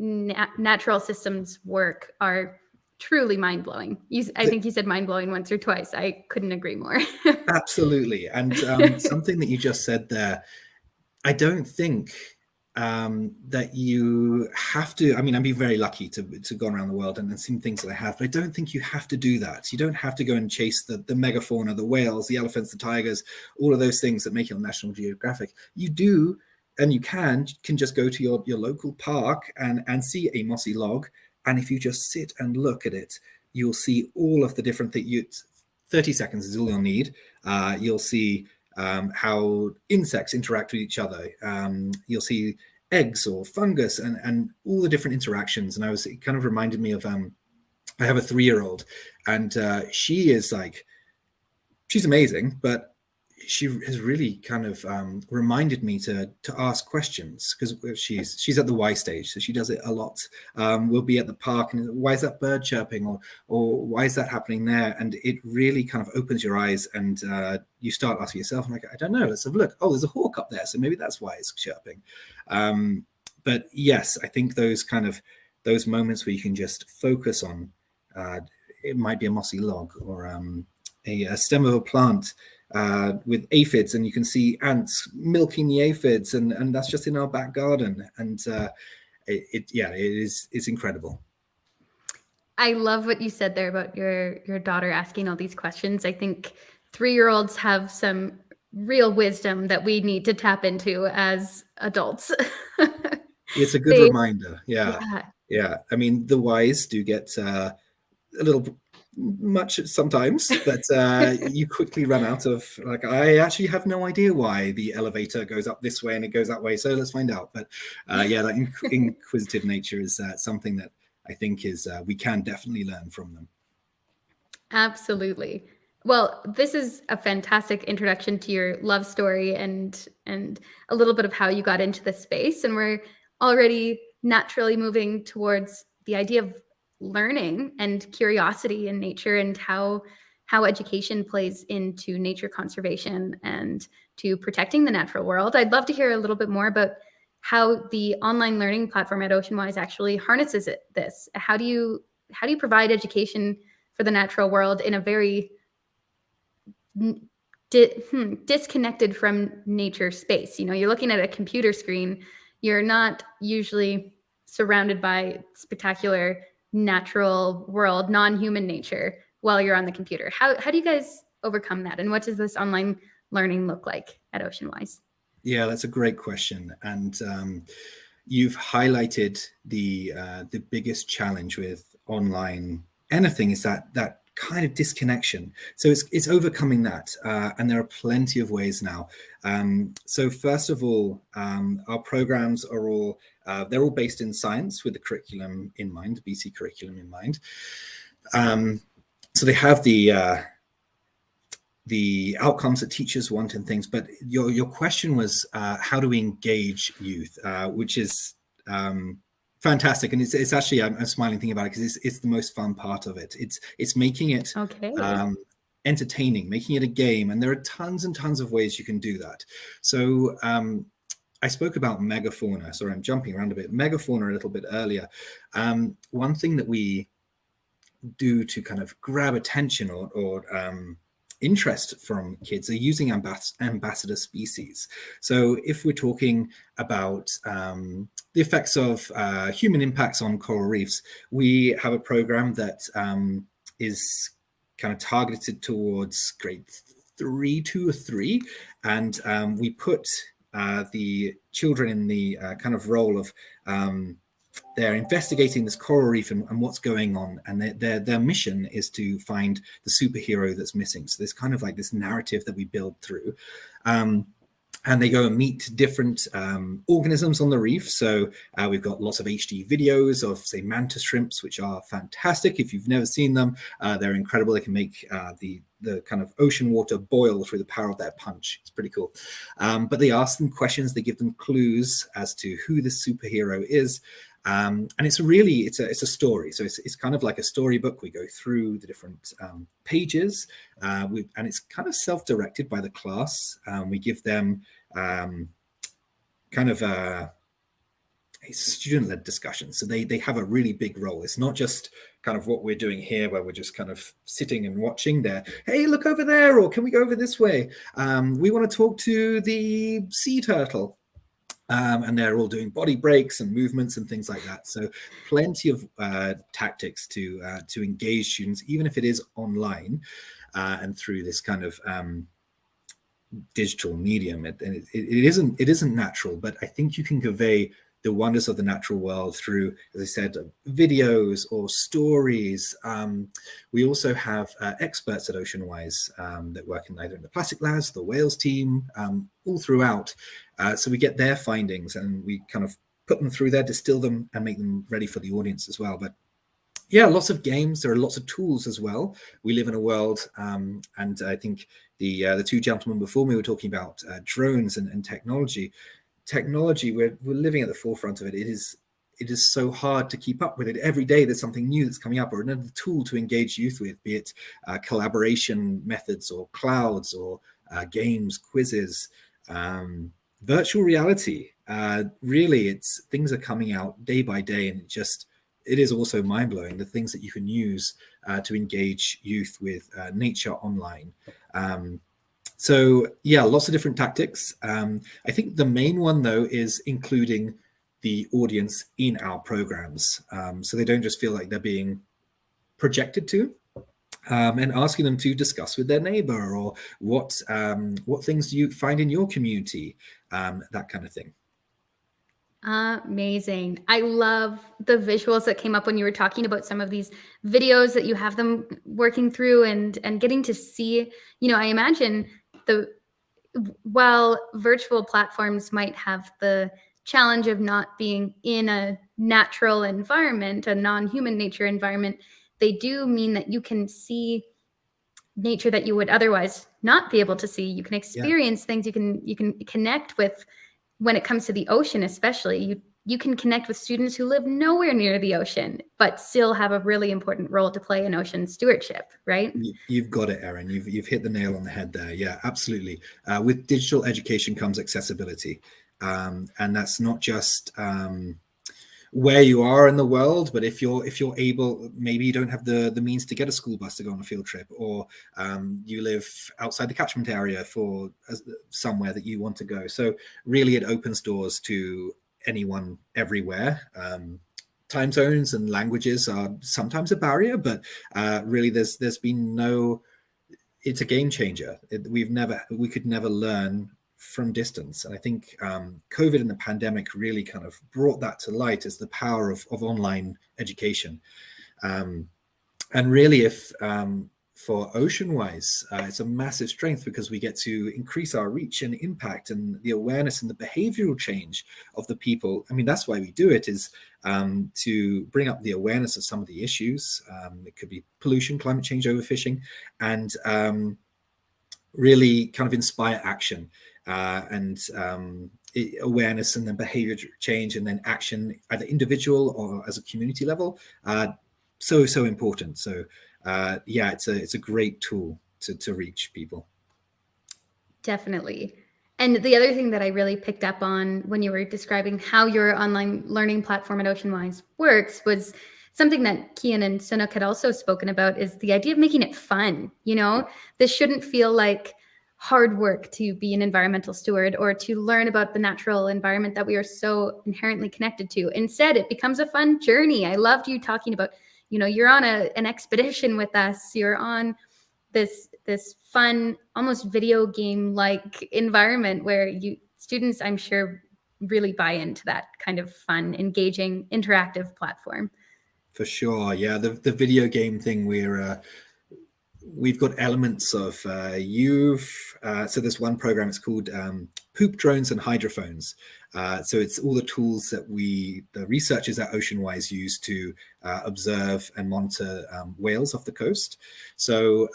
natural systems work are truly mind-blowing. I think you said mind-blowing once or twice. I couldn't agree more. Absolutely. And something that you just said there, I don't think that you have to, I mean, I've been very lucky to go around the world and seen things that I have, but I don't think you have to do that. You don't have to go and chase the megafauna, the whales, the elephants, the tigers, all of those things that make it on National Geographic. You do, and you can just go to your local park and see a mossy log. And if you just sit and look at it, you'll see all of the different things. 30 seconds is all you'll need. You'll see how insects interact with each other. You'll see eggs or fungus and all the different interactions. And it kind of reminded me of, I have a 3-year-old, and she is like, she's amazing, but she has really kind of reminded me to ask questions, because she's at the why stage, so she does it a lot. We'll be at the park and why is that bird chirping, or why is that happening there? And it really kind of opens your eyes, and you start asking yourself, like, I don't know, let's have a look. Oh, there's a hawk up there, so maybe that's why it's chirping. But yes, I think those moments where you can just focus on, it might be a mossy log or a stem of a plant with aphids, and you can see ants milking the aphids, and that's just in our back garden. And it's incredible. I love what you said there about your daughter asking all these questions. I think 3-year-olds have some real wisdom that we need to tap into as adults. It's a good reminder. Yeah. I mean, the whys do get a little much sometimes, but you quickly run out of, like, I actually have no idea why the elevator goes up this way and it goes that way, so let's find out. But that inquisitive nature is something that I think is we can definitely learn from them. Absolutely. Well, this is a fantastic introduction to your love story and a little bit of how you got into the space, and we're already naturally moving towards the idea of learning and curiosity in nature, and how education plays into nature conservation and to protecting the natural world. I'd love to hear a little bit more about how the online learning platform at OceanWise actually harnesses this. How do you provide education for the natural world in a very disconnected from nature space? You know, you're looking at a computer screen. You're not usually surrounded by spectacular natural world, non-human nature while you're on the computer. How do you guys overcome that? And what does this online learning look like at OceanWise? Yeah, that's a great question. And you've highlighted the biggest challenge with online anything is that kind of disconnection. So it's overcoming that. And there are plenty of ways now. So first of all, our programs are all, they're all based in science with the curriculum in mind, the BC curriculum in mind. So they have the outcomes that teachers want and things, but your question was, how do we engage youth, which is fantastic. And it's actually, I'm smiling thinking about it because it's the most fun part of it. It's making it entertaining, making it a game. And there are tons and tons of ways you can do that. So I spoke about megafauna. Sorry, I'm jumping around a bit. Megafauna a little bit earlier. One thing that we do to kind of grab attention or interest from kids are using ambassador species. So if we're talking about the effects of human impacts on coral reefs, we have a program that is kind of targeted towards grade 2 or 3, and we put the children in the kind of role of they're investigating this coral reef and what's going on, and their mission is to find the superhero that's missing. So there's kind of like this narrative that we build through. And they go and meet different organisms on the reef. So we've got lots of HD videos of, say, mantis shrimps, which are fantastic. If you've never seen them, they're incredible. They can make the kind of ocean water boil through the power of their punch. It's pretty cool. But they ask them questions. They give them clues as to who this superhero is. And it's a story. So it's kind of like a storybook. We go through the different pages, and it's kind of self-directed by the class. We give them kind of student-led discussions. So they have a really big role. It's not just kind of what we're doing here, where we're just kind of sitting and watching there. Hey, look over there, or can we go over this way? We want to talk to the sea turtle. And they're all doing body breaks and movements and things like that. So plenty of tactics to engage students, even if it is online and through this kind of digital medium. It isn't natural, but I think you can convey the wonders of the natural world through, as I said, videos or stories. We also have experts at Oceanwise that work in either in the plastic labs, the whales team, all throughout. So we get their findings and we kind of put them through there, distill them, and make them ready for the audience as well. But yeah, lots of games. There are lots of tools as well. We live in a world, and I think the two gentlemen before me were talking about drones and technology. Technology, we're living at the forefront of it. It is so hard to keep up with it. Every day there's something new that's coming up, or another tool to engage youth with, be it collaboration methods or clouds or games, quizzes, virtual reality. Really, things are coming out day by day, and it is also mind-blowing, the things that you can use to engage youth with nature online. So yeah, lots of different tactics. I think the main one, though, is including the audience in our programs, so they don't just feel like they're being projected to, and asking them to discuss with their neighbor, or what things do you find in your community, that kind of thing. Amazing. I love the visuals that came up when you were talking about some of these videos that you have them working through and getting to see, I imagine while virtual platforms might have the challenge of not being in a natural environment, a non-human nature environment, they do mean that you can see nature that you would otherwise not be able to see. You can experience things, you can connect with. When it comes to the ocean, especially, you can connect with students who live nowhere near the ocean, but still have a really important role to play in ocean stewardship, right? You've got it, Erin. You've hit the nail on the head there. Yeah, absolutely. With digital education comes accessibility. And that's not just where you are in the world, but if you're able, maybe you don't have the means to get a school bus to go on a field trip, or you live outside the catchment area for somewhere that you want to go. So really it opens doors to anyone everywhere. Time zones and languages are sometimes a barrier, but really there's been it's a game changer. We could never learn from distance. And I think COVID and the pandemic really kind of brought that to light as the power of online education. And really, if for Oceanwise, it's a massive strength because we get to increase our reach and impact and the awareness and the behavioral change of the people. I mean, that's why we do it, is to bring up the awareness of some of the issues. It could be pollution, climate change, overfishing, and really kind of inspire action. Awareness and then behavior change and then action, either individual or as a community level, so important. So yeah, it's a great tool to reach people. Definitely. And the other thing that I really picked up on when you were describing how your online learning platform at Oceanwise works was something that Kean and Sunook had also spoken about, is the idea of making it fun. This shouldn't feel like hard work to be an environmental steward or to learn about the natural environment that we are so inherently connected to. Instead, it becomes a fun journey. I loved you talking about, you're on an expedition with us. You're on this fun, almost video game like environment where students, I'm sure, really buy into that kind of fun, engaging, interactive platform. For sure. Yeah, the video game thing, we've got elements of youth. So there's one program, it's called Poop Drones and Hydrophones. So it's all the tools that the researchers at Oceanwise use to observe and monitor whales off the coast. So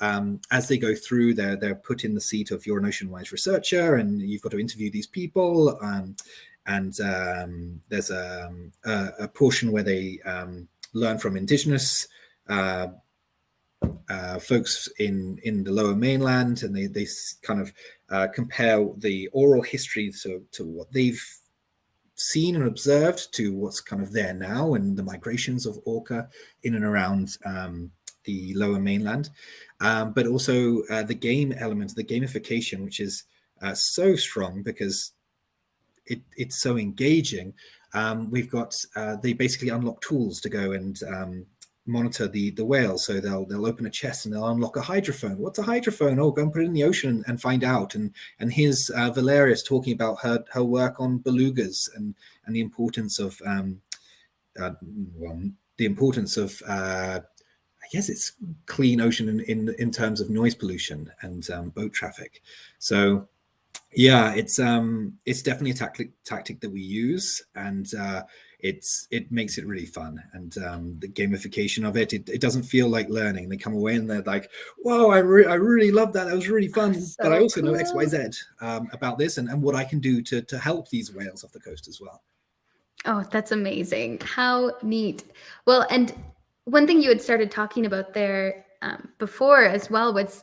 as they go through, they're put in the seat of, you're an Oceanwise researcher and you've got to interview these people. And there's a portion where they learn from indigenous folks in the lower mainland, and they kind of compare the oral history to what they've seen and observed to what's kind of there now and the migrations of orca in and around the lower mainland, but also the game element, the gamification, which is so strong because it's so engaging. We've got they basically unlock tools to go and monitor the whale. So they'll open a chest and they'll unlock a hydrophone. What's a hydrophone? Oh, go and put it in the ocean and find out. And here's Valerius talking about her work on belugas and the importance of I guess it's clean ocean in terms of noise pollution and boat traffic. So yeah, it's definitely a tactic that we use, and it makes it really fun. And the gamification of it doesn't feel like learning. They come away and they're like, "Whoa, I really love that. That was really fun." So but I also know cool. X, Y, Z about this and what I can do to help these whales off the coast as well. Oh, that's amazing. How neat. Well, and one thing you had started talking about there before as well was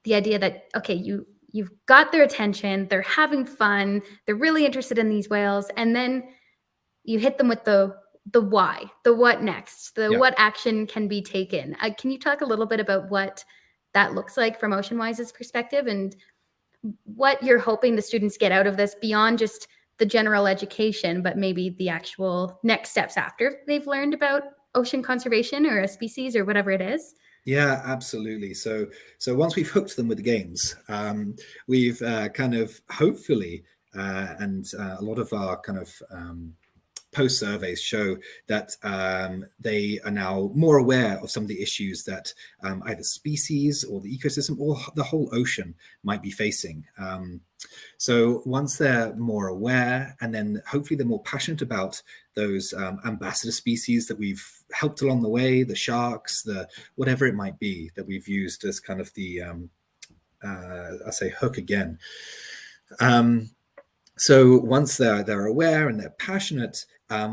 the idea that, okay, you've got their attention, they're having fun, they're really interested in these whales, and then you hit them with the why, the what next, what action can be taken. Can you talk a little bit about what that looks like from OceanWise's perspective and what you're hoping the students get out of this beyond just the general education, but maybe the actual next steps after they've learned about ocean conservation or a species or whatever it is? Yeah, absolutely. So once we've hooked them with the games, we've kind of hopefully, and a lot of our kind of post surveys show that they are now more aware of some of the issues that either species or the ecosystem or the whole ocean might be facing. So once they're more aware, and then hopefully they're more passionate about those ambassador species that we've helped along the way, the sharks, the whatever it might be that we've used as kind of the, I say hook again. So once they're aware and they're passionate,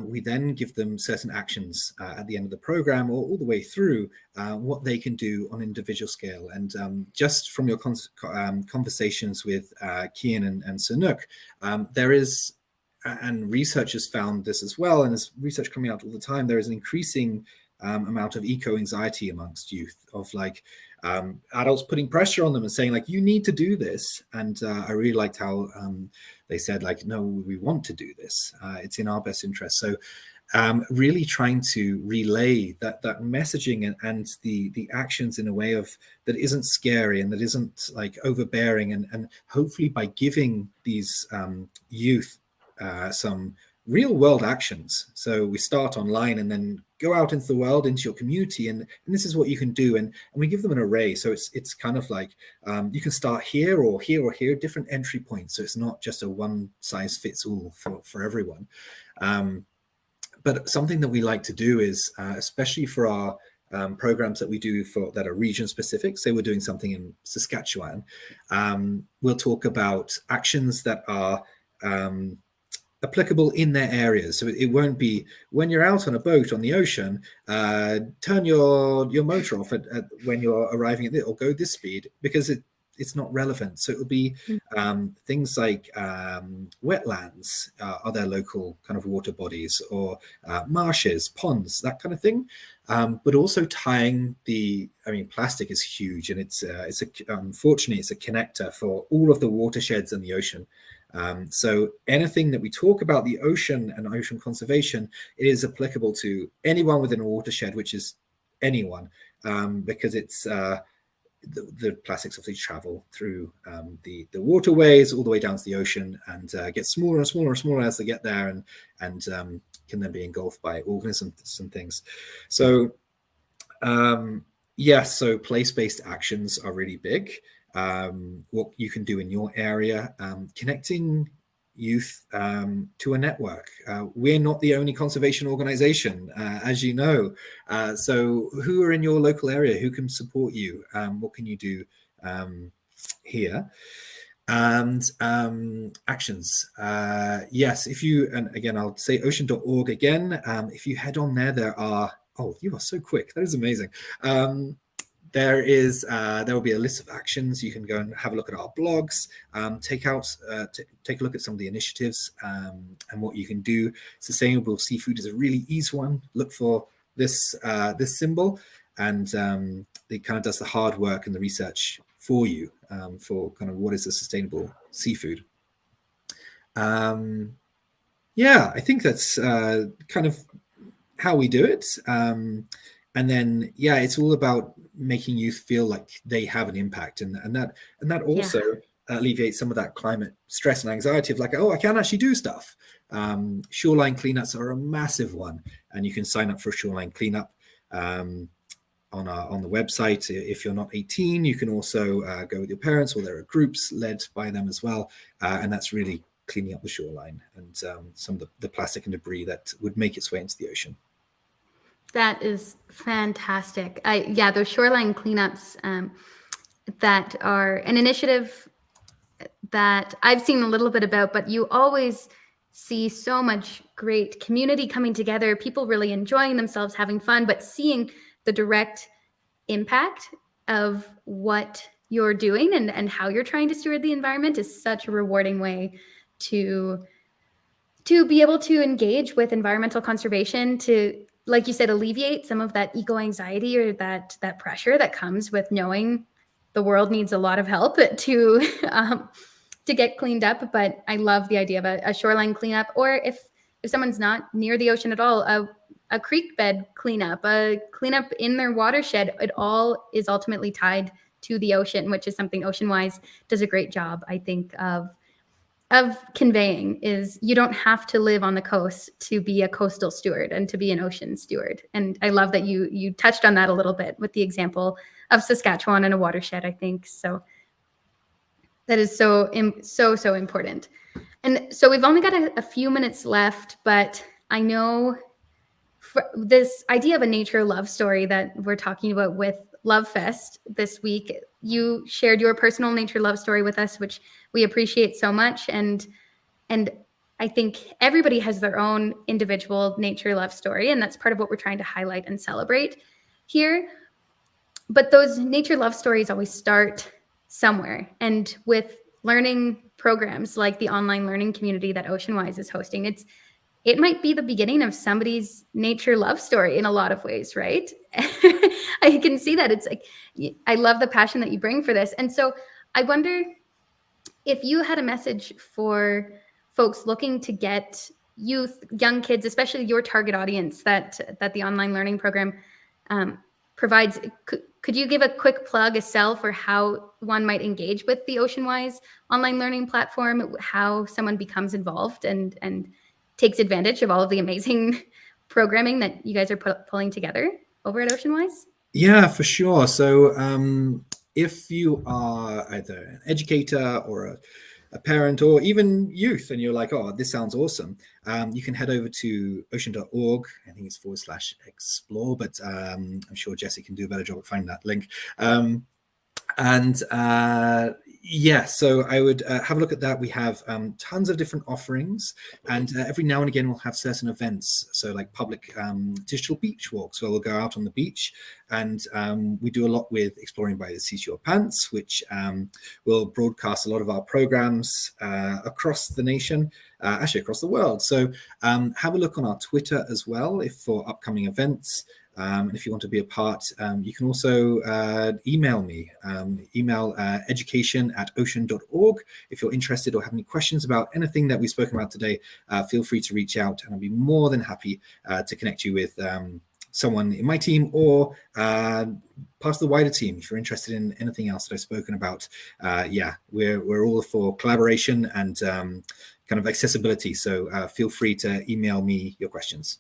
we then give them certain actions at the end of the program or all the way through what they can do on an individual scale. And just from your conversations with Kean and Sunook, there is, and research has found this as well, and there's research coming out all the time, there is an increasing amount of eco-anxiety amongst youth, of like adults putting pressure on them and saying like, you need to do this. And I really liked how they said like, no, we want to do this. It's in our best interest. So really trying to relay that messaging and the actions in a way of that isn't scary and that isn't like overbearing, and hopefully by giving these youth some real world actions. So we start online and then go out into the world, into your community, and this is what you can do. And we give them an array. So it's kind of like you can start here or here or here, different entry points. So it's not just a one size fits all for everyone. But something that we like to do is, especially for our programs that we do that are region specific, say we're doing something in Saskatchewan, we'll talk about actions that are applicable in their areas. So it won't be when you're out on a boat on the ocean, turn your motor off when you're arriving at it, or go this speed, because it's not relevant. So it'll be things like wetlands, are there local kind of water bodies, or marshes, ponds, that kind of thing. But also tying plastic is huge, and unfortunately it's a connector for all of the watersheds in the ocean. So anything that we talk about the ocean and ocean conservation, it is applicable to anyone within a watershed, which is anyone, because it's the plastics obviously travel through the waterways all the way down to the ocean, and get smaller and smaller and smaller as they get there, and can then be engulfed by organisms and things. So yes, so place-based actions are really big. What you can do in your area, connecting youth to a network. We're not the only conservation organization, as you know. So who are in your local area? Who can support you? What can you do here? And actions. Yes, and again, I'll say ocean.org again. If you head on there, there are, oh, you are so quick. That is amazing. there will be a list of actions. You can go and have a look at our blogs, take a look at some of the initiatives and what you can do. Sustainable seafood is a really easy one. Look for this symbol, and it kind of does the hard work and the research for you for kind of what is a sustainable seafood. Yeah, I think that's kind of how we do it. And then, yeah, it's all about making youth feel like they have an impact, and that also alleviates some of that climate stress and anxiety of like, oh, I can actually do stuff. Shoreline cleanups are a massive one, and you can sign up for a shoreline cleanup on the website. If you're not 18, you can also go with your parents, or there are groups led by them as well, and that's really cleaning up the shoreline and some of the plastic and debris that would make its way into the ocean. That is fantastic. Those shoreline cleanups that are an initiative that I've seen a little bit about, but you always see so much great community coming together, people really enjoying themselves, having fun, but seeing the direct impact of what you're doing and how you're trying to steward the environment is such a rewarding way to be able to engage with environmental conservation, to, like you said, alleviate some of that eco anxiety or that pressure that comes with knowing the world needs a lot of help to get cleaned up. But I love the idea of a shoreline cleanup, or if someone's not near the ocean at all, a creek bed cleanup, a cleanup in their watershed. It all is ultimately tied to the ocean, which is something OceanWise does a great job, I think, of conveying. Is you don't have to live on the coast to be a coastal steward and to be an ocean steward. And I love that you touched on that a little bit with the example of Saskatchewan and a watershed, I think. So that is so important. And so we've only got a few minutes left, but I know for this idea of a nature love story that we're talking about with Love Fest this week, you shared your personal nature love story with us, which we appreciate so much. And I think everybody has their own individual nature love story, and that's part of what we're trying to highlight and celebrate here. But those nature love stories always start somewhere. And with learning programs like the online learning community that OceanWise is hosting, it might be the beginning of somebody's nature love story in a lot of ways, right? I can see that. It's like, I love the passion that you bring for this. And so I wonder if you had a message for folks looking to get youth, young kids, especially your target audience that the online learning program provides. Could you give a quick plug, a sell for how one might engage with the OceanWise online learning platform, how someone becomes involved and takes advantage of all of the amazing programming that you guys are pulling together over at OceanWise? Yeah, for sure. So if you are either an educator or a parent or even youth, and you're like, oh, this sounds awesome, you can head over to ocean.org. I think it's /explore, but I'm sure Jesse can do a better job at finding that link. Yeah, so I would have a look at that. We have tons of different offerings, and every now and again we'll have certain events. So like public digital beach walks, where we'll go out on the beach, and we do a lot with Exploring by the Seat of Your Pants, which will broadcast a lot of our programs across the nation, actually across the world. So have a look on our Twitter as well for upcoming events. And if you want to be a part, you can also email me, education@ocean.org. If you're interested or have any questions about anything that we've spoken about today, feel free to reach out, and I'll be more than happy to connect you with someone in my team or part of the wider team. If you're interested in anything else that I've spoken about, yeah, we're all for collaboration and kind of accessibility. So feel free to email me your questions.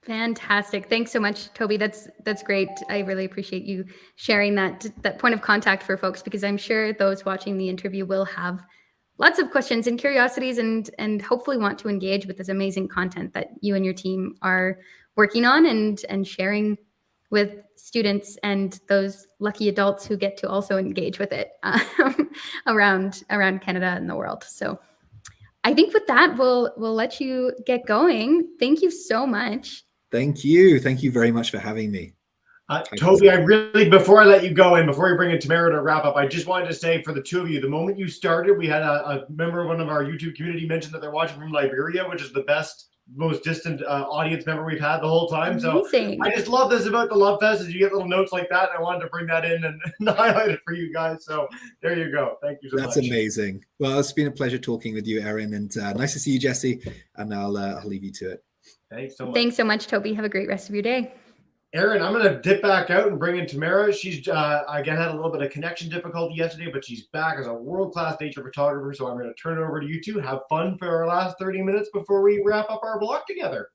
Fantastic. Thanks so much, Toby. That's great. I really appreciate you sharing that point of contact for folks, because I'm sure those watching the interview will have lots of questions and curiosities and hopefully want to engage with this amazing content that you and your team are working on and sharing with students and those lucky adults who get to also engage with it around Canada and the world. So I think with that, we'll let you get going. Thank you so much. Thank you. Thank you very much for having me. Toby, I really, before I let you go and before you bring in Tamara to wrap up, I just wanted to say for the two of you, the moment you started, we had a member of one of our YouTube community mention that they're watching from Liberia, which is the best, most distant audience member we've had the whole time. Amazing. So I just love this about the Love Fest is you get little notes like that. And I wanted to bring that in and highlight it for you guys. So there you go. Thank you so much. That's amazing. Well, it's been a pleasure talking with you, Erin, and nice to see you, Jesse. And I'll leave you to it. Thanks so much. Thanks so much, Toby. Have a great rest of your day. Erin, I'm going to dip back out and bring in Tamara. She's, again, had a little bit of connection difficulty yesterday, but she's back as a world-class nature photographer. So I'm going to turn it over to you two. Have fun for our last 30 minutes before we wrap up our block together.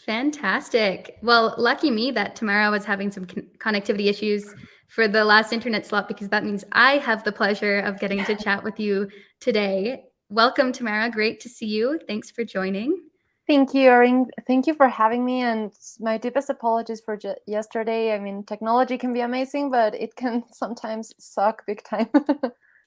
Fantastic. Well, lucky me that Tamara was having some connectivity issues for the last internet slot, because that means I have the pleasure of getting to chat with you today. Welcome, Tamara. Great to see you. Thanks for joining. Thank you, Erin. Thank you for having me, and my deepest apologies for yesterday. I mean, technology can be amazing, but it can sometimes suck big time.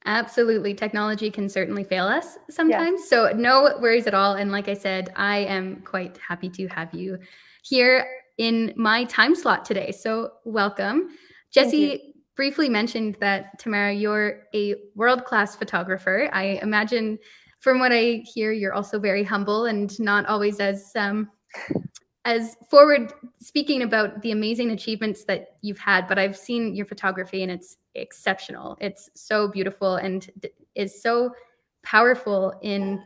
Absolutely. Technology can certainly fail us sometimes. Yeah. So no worries at all. And like I said, I am quite happy to have you here in my time slot today. So welcome. Jesse briefly mentioned that, Tamara, you're a world-class photographer. I imagine from what I hear, you're also very humble and not always as forward speaking about the amazing achievements that you've had, but I've seen your photography and it's exceptional. It's so beautiful and is so powerful in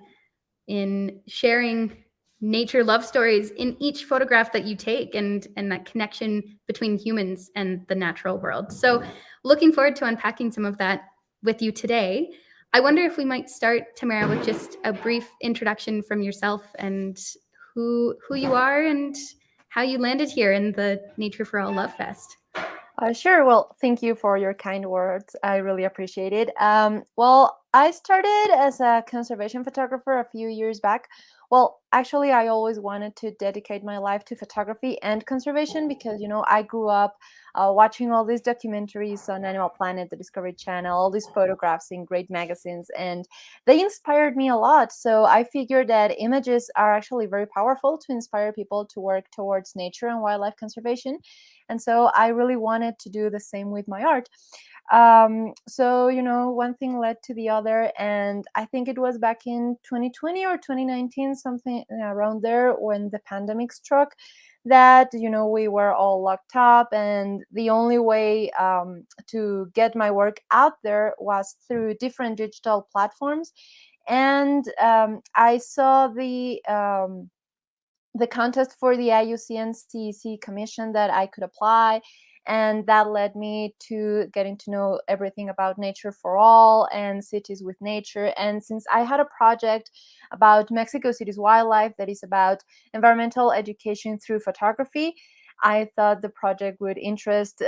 sharing nature love stories in each photograph that you take, and that connection between humans and the natural world. So looking forward to unpacking some of that with you today. I wonder if we might start, Tamara, with just a brief introduction from yourself and who you are and how you landed here in the Nature for All Love Fest. Sure. Well, thank you for your kind words. I really appreciate it. Well, I started as a conservation photographer a few years back. Well, actually, I always wanted to dedicate my life to photography and conservation because, you know, I grew up watching all these documentaries on Animal Planet, the Discovery Channel, all these photographs in great magazines, and they inspired me a lot. So I figured that images are actually very powerful to inspire people to work towards nature and wildlife conservation. And so I really wanted to do the same with my art. So, you know, one thing led to the other, and I think it was back in 2020 or 2019, something around there, when the pandemic struck, that, you know, we were all locked up, and the only way to get my work out there was through different digital platforms. And I saw the contest for the IUCN CEC commission that I could apply, and that led me to getting to know everything about Nature for All and Cities with Nature. And since I had a project about Mexico City's wildlife that is about environmental education through photography, I thought the project would interest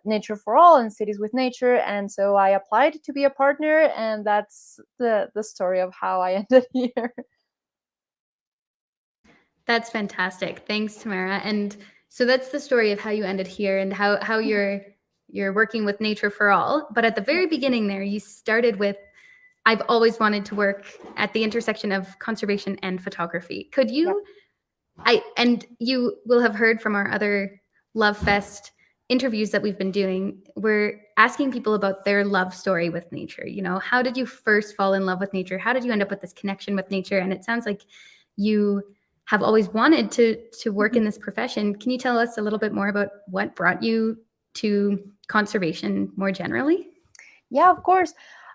Nature for All and Cities with Nature, and so I applied to be a partner, and that's the story of how I ended here. That's fantastic. Thanks, Tamara. And so that's the story of how you ended here and how you're working with Nature for All. But at the very beginning there, you started with, I've always wanted to work at the intersection of conservation and photography. Could you, and you will have heard from our other Love Fest interviews that we've been doing, we're asking people about their love story with nature. You know, how did you first fall in love with nature? How did you end up with this connection with nature? And it sounds like you have always wanted to work in this profession. Can you tell us a little bit more about what brought you to conservation more generally? Yeah, of course.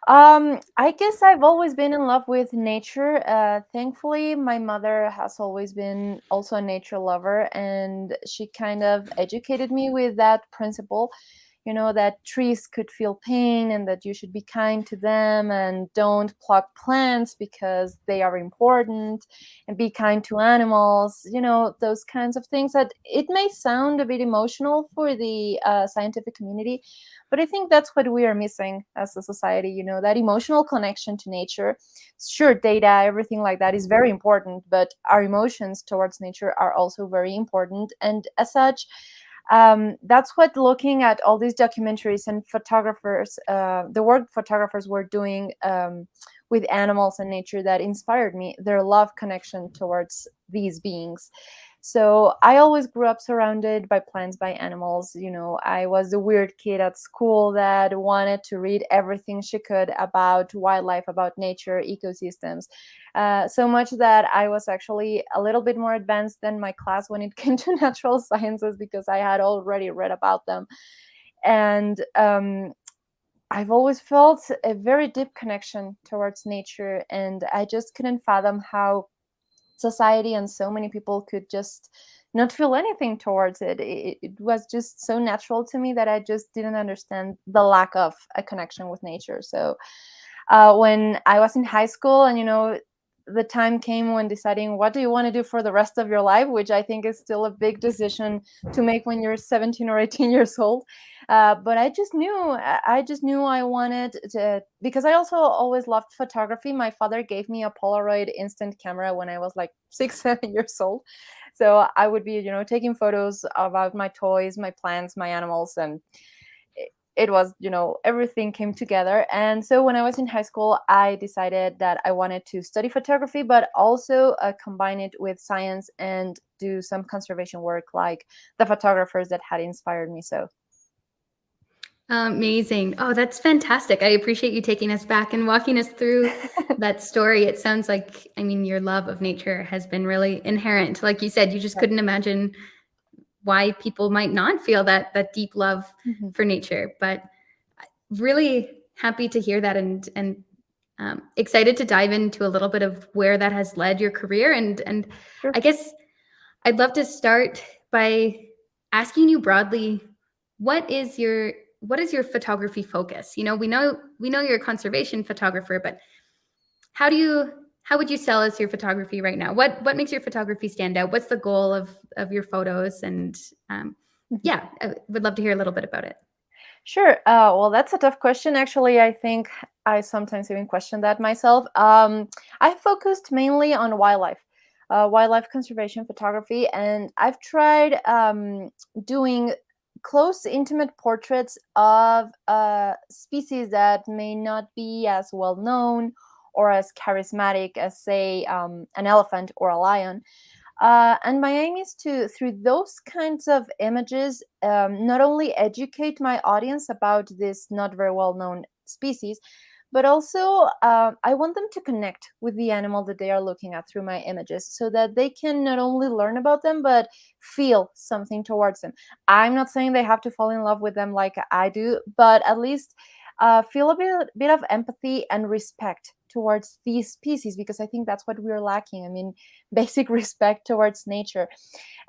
I guess I've always been in love with nature. Thankfully, my mother has always been also a nature lover, and she kind of educated me with that principle. You know, that trees could feel pain and that you should be kind to them and don't pluck plants because they are important, and be kind to animals, you know, those kinds of things that it may sound a bit emotional for the scientific community, but I think that's what we are missing as a society, you know, that emotional connection to nature. Sure, data, everything like that is very important, but our emotions towards nature are also very important. And as such, that's what looking at all these documentaries and photographers, the work photographers were doing with animals and nature, that inspired me, their love connection towards these beings. So I always grew up surrounded by plants, by animals. You know, I was the weird kid at school that wanted to read everything she could about wildlife, about nature, ecosystems. So much that I was actually a little bit more advanced than my class when it came to natural sciences, because I had already read about them. And I've always felt a very deep connection towards nature, and I just couldn't fathom how society and so many people could just not feel anything towards it. It was just so natural to me that I just didn't understand the lack of a connection with nature. So when I was in high school, and the time came when deciding what do you want to do for the rest of your life, which I think is still a big decision to make when you're 17 or 18 years old. But I just knew I wanted to, because I also always loved photography. My father gave me a Polaroid instant camera when I was like 6, 7 years old. So I would be, taking photos about my toys, my plants, my animals, and it was, everything came together. And so when I was in high school, I decided that I wanted to study photography, but also combine it with science and do some conservation work like the photographers that had inspired me. So amazing. Oh, that's fantastic. I appreciate you taking us back and walking us through that story. It sounds like, your love of nature has been really inherent. Like you said, you just couldn't imagine why people might not feel that deep love for nature. But really happy to hear that, and excited to dive into a little bit of where that has led your career. And Sure. I guess I'd love to start by asking you broadly, what is your photography focus? We know you're a conservation photographer, but how would you sell us your photography right now? What makes your photography stand out? What's the goal of your photos? And yeah, I would love to hear a little bit about it. Sure. Well, that's a tough question. Actually, I think I sometimes even question that myself. I focused mainly on wildlife conservation photography, and I've tried doing close, intimate portraits of species that may not be as well known or as charismatic as, say, an elephant or a lion. And my aim is to, through those kinds of images, not only educate my audience about this not very well known species, but also I want them to connect with the animal that they are looking at through my images, so that they can not only learn about them, but feel something towards them. I'm not saying they have to fall in love with them like I do, but at least feel a bit of empathy and respect towards these species, because I think that's what we're lacking. Basic respect towards nature.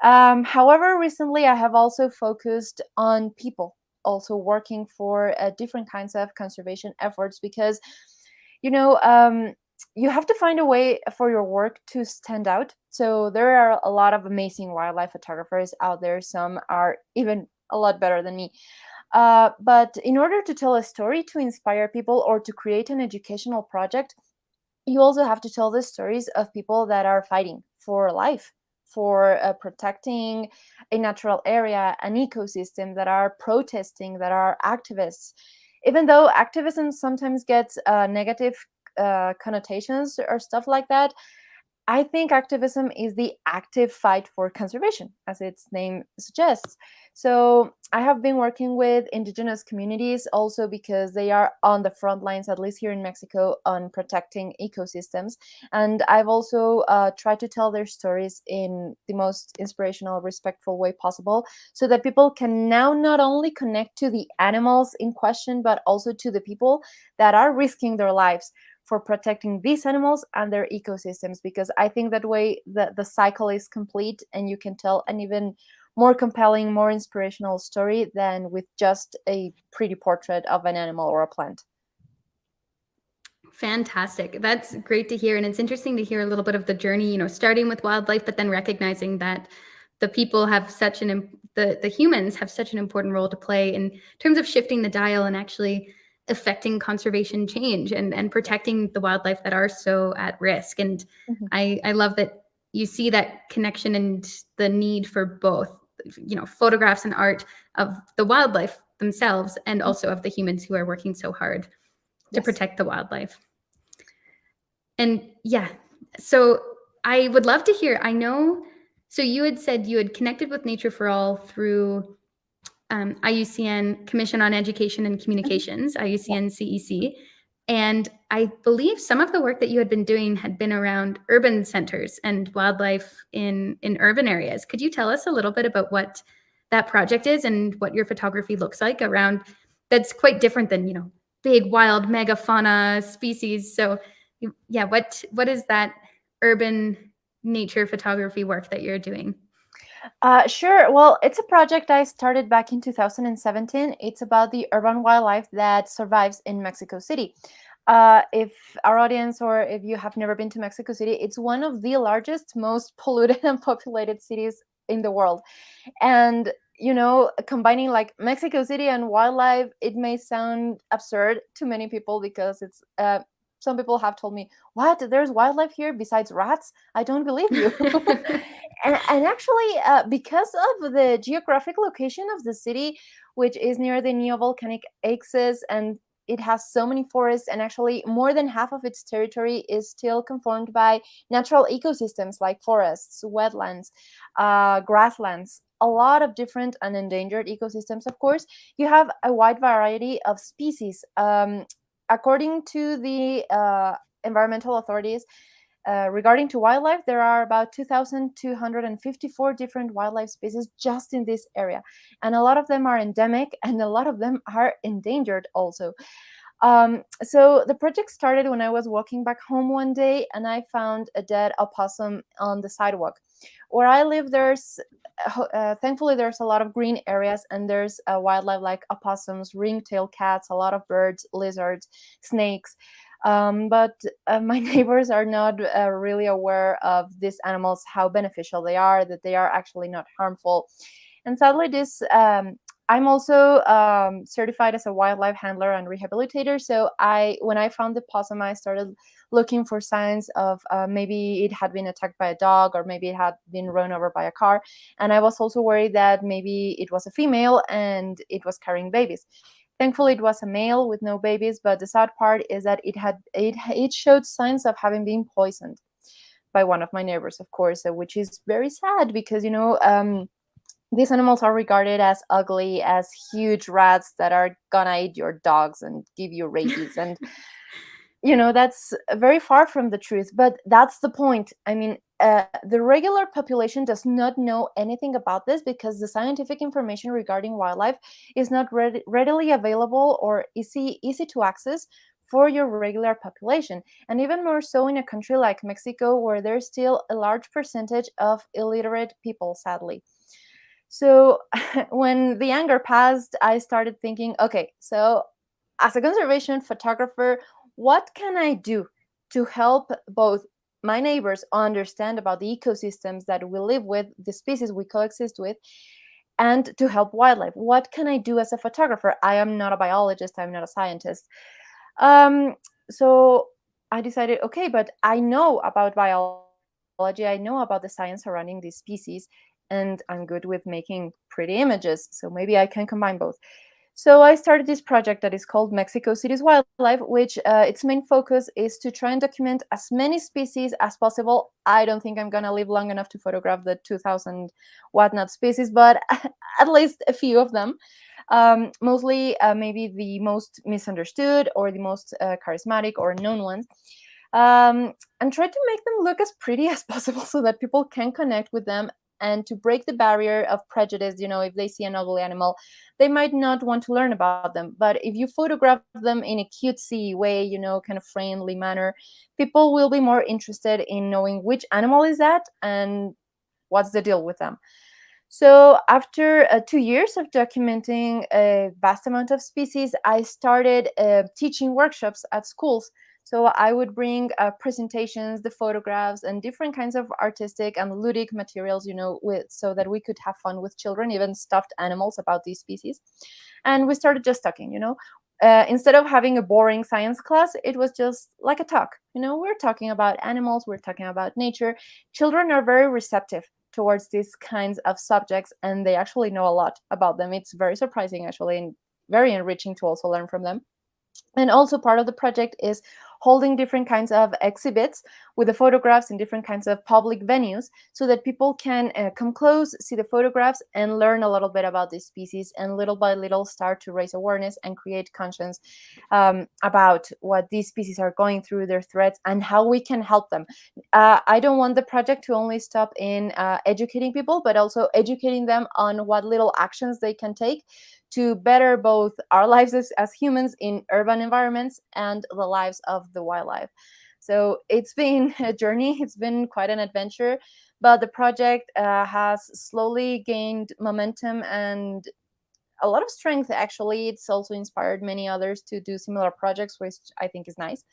However, recently I have also focused on people, also working for different kinds of conservation efforts, because you have to find a way for your work to stand out. So there are a lot of amazing wildlife photographers out there. Some are even a lot better than me. But in order to tell a story, to inspire people, or to create an educational project, you also have to tell the stories of people that are fighting for life, for protecting a natural area, an ecosystem, that are protesting, that are activists. Even though activism sometimes gets negative connotations or stuff like that, I think activism is the active fight for conservation, as its name suggests. So I have been working with indigenous communities also, because they are on the front lines, at least here in Mexico, on protecting ecosystems. And I've also tried to tell their stories in the most inspirational, respectful way possible, so that people can now not only connect to the animals in question, but also to the people that are risking their lives for protecting these animals and their ecosystems, because I think that way the cycle is complete, and you can tell an even more compelling, more inspirational story than with just a pretty portrait of an animal or a plant. Fantastic. That's great to hear. And it's interesting to hear a little bit of the journey, starting with wildlife, but then recognizing that the people have the humans have such an important role to play in terms of shifting the dial and actually affecting conservation change and protecting the wildlife that are so at risk. And I love that you see that connection and the need for both, photographs and art of the wildlife themselves, and also of the humans who are working so hard to protect the wildlife. And yeah, so I would love to hear, I know So you had said you had connected with Nature for All through IUCN Commission on Education and Communications, IUCN CEC. And I believe some of the work that you had been doing had been around urban centers and wildlife in urban areas. Could you tell us a little bit about what that project is and what your photography looks like around that's quite different than, you know, big wild megafauna species? So yeah, what is that urban nature photography work that you're doing? Sure. Well, it's a project I started back in 2017. It's about the urban wildlife that survives in Mexico City. If our audience, or if you have never been to Mexico City, it's one of the largest, most polluted and populated cities in the world. And, you know, combining like Mexico City and wildlife, it may sound absurd to many people because it's some people have told me, what, there's wildlife here besides rats? I don't believe you. And actually, because of the geographic location of the city, which is near the neovolcanic axis, and it has so many forests, and actually more than half of its territory is still conformed by natural ecosystems like forests, wetlands, grasslands, a lot of different and endangered ecosystems, of course. You have a wide variety of species. According to the environmental authorities, regarding to wildlife, there are about 2,254 different wildlife species just in this area. And a lot of them are endemic and a lot of them are endangered also. So the project started when I was walking back home one day and I found a dead opossum on the sidewalk. Where I live, thankfully there's a lot of green areas, and there's wildlife like opossums, ring-tailed cats, a lot of birds, lizards, snakes. But my neighbors are not really aware of these animals, how beneficial they are, that they are actually not harmful. And sadly, I'm also certified as a wildlife handler and rehabilitator. So when I found the possum, I started looking for signs of maybe it had been attacked by a dog, or maybe it had been run over by a car. And I was also worried that maybe it was a female and it was carrying babies. Thankfully, it was a male with no babies, but the sad part is that it showed signs of having been poisoned by one of my neighbors, of course, which is very sad because, you know, these animals are regarded as ugly, as huge rats that are gonna eat your dogs and give you rabies. And, you know, that's very far from the truth, but that's the point. I mean, the regular population does not know anything about this because the scientific information regarding wildlife is not readily available or easy to access for your regular population. And even more so in a country like Mexico, where there's still a large percentage of illiterate people, sadly. So when the anger passed, I started thinking, okay, so as a conservation photographer, what can I do to help both my neighbors understand about the ecosystems that we live with, the species we coexist with, and to help wildlife? What can I do as a photographer? I am not a biologist, I'm not a scientist. So I decided, okay, but I know about biology, I know about the science surrounding these species, and I'm good with making pretty images, so maybe I can combine both. So I started this project that is called Mexico City's Wildlife, which its main focus is to try and document as many species as possible. I don't think I'm gonna live long enough to photograph the 2,000 whatnot species, but at least a few of them. Mostly maybe the most misunderstood or the most charismatic or known ones. And try to make them look as pretty as possible so that people can connect with them, and to break the barrier of prejudice. You know, if they see an ugly animal, they might not want to learn about them. But if you photograph them in a cutesy way, you know, kind of friendly manner, people will be more interested in knowing which animal is that and what's the deal with them. So after 2 years of documenting a vast amount of species, I started teaching workshops at schools. So I would bring presentations, the photographs, and different kinds of artistic and ludic materials, you know, so that we could have fun with children, even stuffed animals about these species. And we started just talking, you know. Instead of having a boring science class, it was just like a talk. You know, we're talking about animals, we're talking about nature. Children are very receptive towards these kinds of subjects, and they actually know a lot about them. It's very surprising, actually, and very enriching to also learn from them. And also part of the project is holding different kinds of exhibits with the photographs in different kinds of public venues so that people can come close, see the photographs, and learn a little bit about this species, and little by little start to raise awareness and create conscience about what these species are going through, their threats, and how we can help them. I don't want the project to only stop in educating people, but also educating them on what little actions they can take to better both our lives as humans in urban environments and the lives of the wildlife. So it's been a journey, it's been quite an adventure, but the project has slowly gained momentum and a lot of strength. Actually, it's also inspired many others to do similar projects, which I think is nice.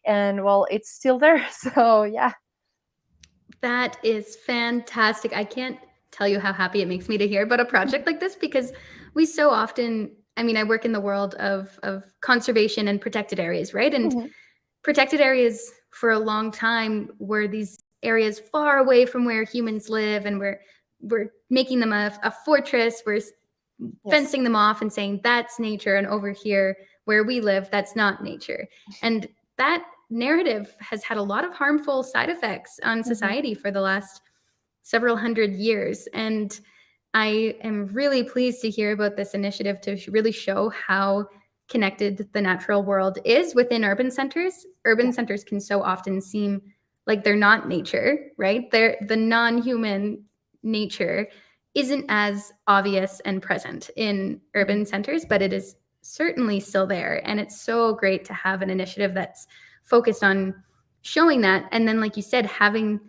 And well, it's still there. So yeah. That is fantastic. I can't tell you how happy it makes me to hear about a project like this, because we so often, I mean, I work in the world of conservation and protected areas, right? And protected areas for a long time were these areas far away from where humans live, and we're making them a fortress. We're fencing them off and saying that's nature, and over here where we live, that's not nature. And that narrative has had a lot of harmful side effects on society for the last several hundred years. And I am really pleased to hear about this initiative to really show how connected the natural world is within urban centers. Urban centers can so often seem like they're not nature, right? They're the non-human nature isn't as obvious and present in urban centers, but it is certainly still there. And it's so great to have an initiative that's focused on showing that. And then, like you said, having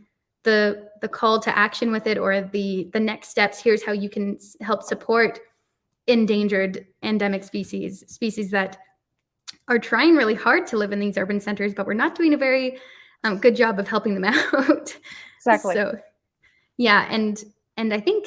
the call to action with it, or the next steps. Here's how you can help support endangered endemic species that are trying really hard to live in these urban centers, but we're not doing a very good job of helping them out. Exactly. So yeah, and I think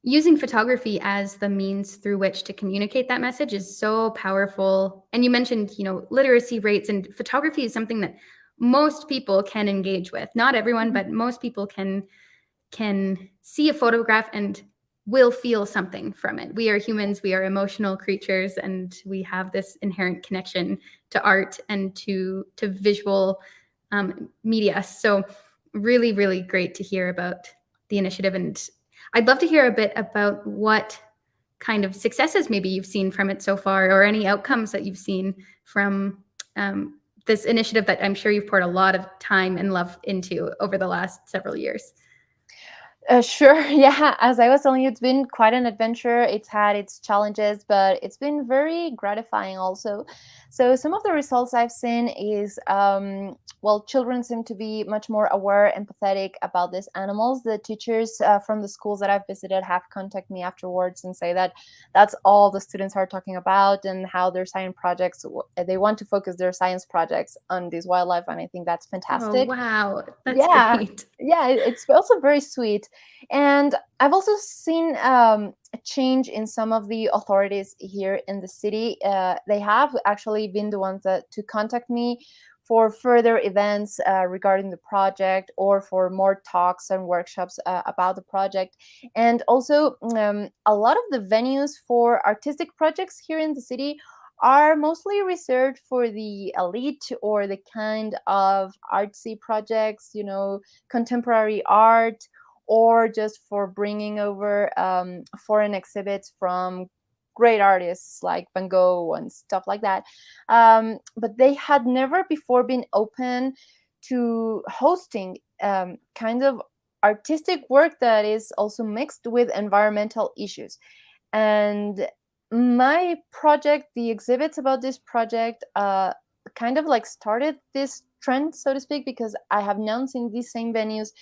using photography as the means through which to communicate that message is so powerful. And you mentioned, literacy rates, and photography is something that most people can engage with. Not everyone, but most people can see a photograph and will feel something from it. We are humans, we are emotional creatures, and we have this inherent connection to art and to visual media. So really, really great to hear about the initiative. And I'd love to hear a bit about what kind of successes maybe you've seen from it so far, or any outcomes that you've seen from this initiative that I'm sure you've poured a lot of time and love into over the last several years. Sure. Yeah. As I was telling you, it's been quite an adventure. It's had its challenges, but it's been very gratifying also. So some of the results I've seen is, children seem to be much more aware, empathetic about these animals. The teachers from the schools that I've visited have contacted me afterwards and say that that's all the students are talking about, and how their science projects, they want to focus their science projects on this wildlife. And I think that's fantastic. Oh, wow. That's great. Yeah, it's also very sweet. And I've also seen a change in some of the authorities here in the city. They have actually been the ones to contact me for further events regarding the project, or for more talks and workshops about the project. And also a lot of the venues for artistic projects here in the city are mostly reserved for the elite, or the kind of artsy projects, contemporary art, or just for bringing over foreign exhibits from great artists like Van Gogh and stuff like that. But they had never before been open to hosting kind of artistic work that is also mixed with environmental issues. And my project, the exhibits about this project, kind of like started this trend, so to speak, because I have now seen these same venues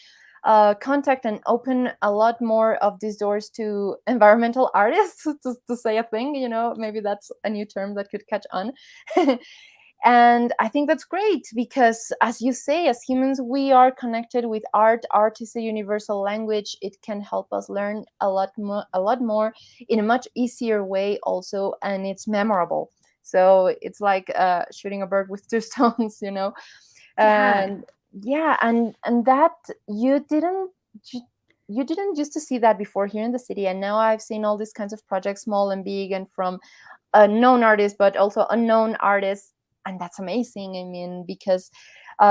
contact and open a lot more of these doors to environmental artists, to say a thing, maybe that's a new term that could catch on. And I think that's great, because as you say, as humans, we are connected with art. Art is a universal language. It can help us learn a lot more in a much easier way also, and it's memorable. So it's like shooting a bird with two stones, And yeah, and that you didn't used to see that before here in the city, and now I've seen all these kinds of projects, small and big, and from known artists, but also unknown artists. that's amazing. I mean, because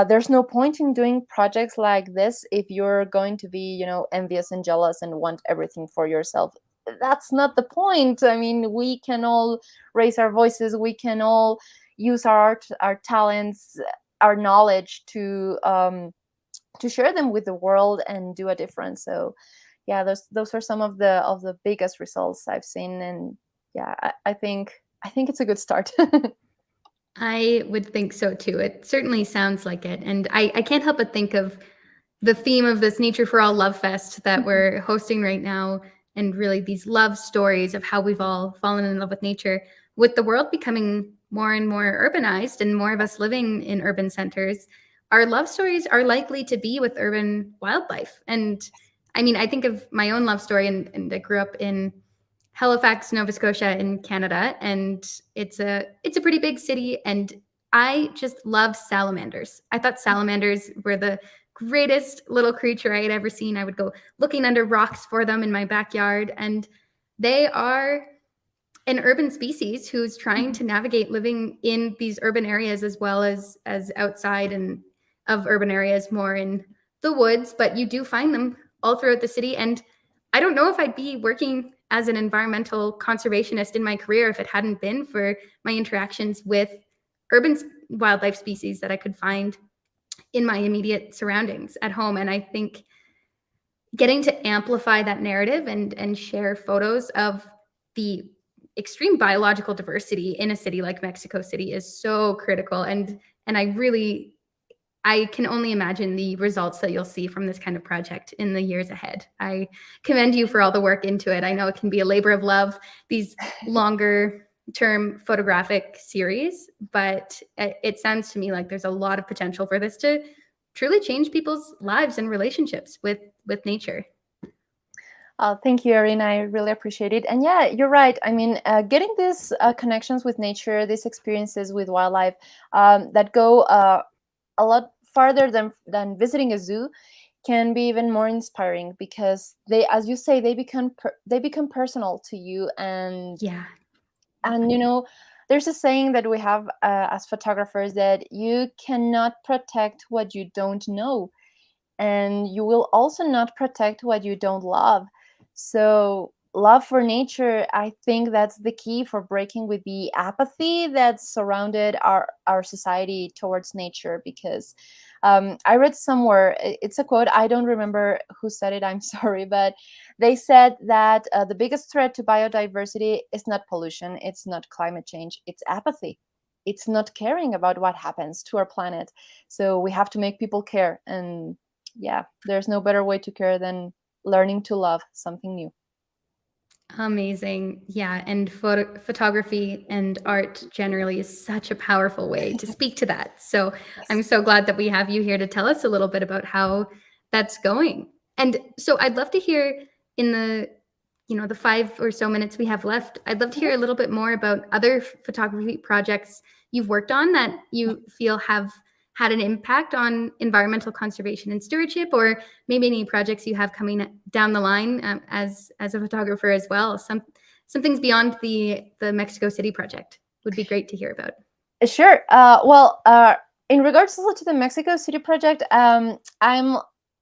there's no point in doing projects like this if you're going to be, envious and jealous and want everything for yourself. That's not the point. I mean, we can all raise our voices. We can all use our art, our talents, our knowledge to share them with the world and do a difference. So yeah, those are some of the biggest results I've seen, and yeah, I think it's a good start. I would think so too. It certainly sounds like it. And I can't help but think of the theme of this Nature for All Love Fest that we're hosting right now, and really these love stories of how we've all fallen in love with nature. With the world becoming more and more urbanized and more of us living in urban centers, our love stories are likely to be with urban wildlife. And I mean, I think of my own love story, and I grew up in Halifax, Nova Scotia in Canada, and it's a pretty big city, and I just loved salamanders. I thought salamanders were the greatest little creature I had ever seen. I would go looking under rocks for them in my backyard, and they are an urban species who's trying to navigate living in these urban areas as well as outside and of urban areas, more in the woods, but you do find them all throughout the city. And I don't know if I'd be working as an environmental conservationist in my career if it hadn't been for my interactions with urban wildlife species that I could find in my immediate surroundings at home. And I think getting to amplify that narrative and share photos of the extreme biological diversity in a city like Mexico City is so critical. And I can only imagine the results that you'll see from this kind of project in the years ahead. I commend you for all the work into it. I know it can be a labor of love, these longer term photographic series, but it sounds to me like there's a lot of potential for this to truly change people's lives and relationships with nature. Thank you, Erin. I really appreciate it. And yeah, you're right. I mean, getting these connections with nature, these experiences with wildlife that go a lot farther than visiting a zoo can be even more inspiring, because they, as you say, they become personal to you. And there's a saying that we have as photographers, that you cannot protect what you don't know, and you will also not protect what you don't love. So love for nature, I think that's the key for breaking with the apathy that's surrounded our society towards nature. Because I read somewhere, it's a quote, I don't remember who said it, I'm sorry, but they said that the biggest threat to biodiversity is not pollution, it's not climate change, it's apathy. It's not caring about what happens to our planet. So we have to make people care. And yeah, there's no better way to care than learning to love something new. Amazing. Yeah. And photography and art generally is such a powerful way to speak to that. So Yes. I'm so glad that we have you here to tell us a little bit about how that's going. And so I'd love to hear, in the the 5 or so minutes we have left, I'd love to hear a little bit more about other photography projects you've worked on that you feel have had an impact on environmental conservation and stewardship, or maybe any projects you have coming down the line as a photographer as well. Some things beyond the Mexico City project would be great to hear about. Sure. In regards also to the Mexico City project,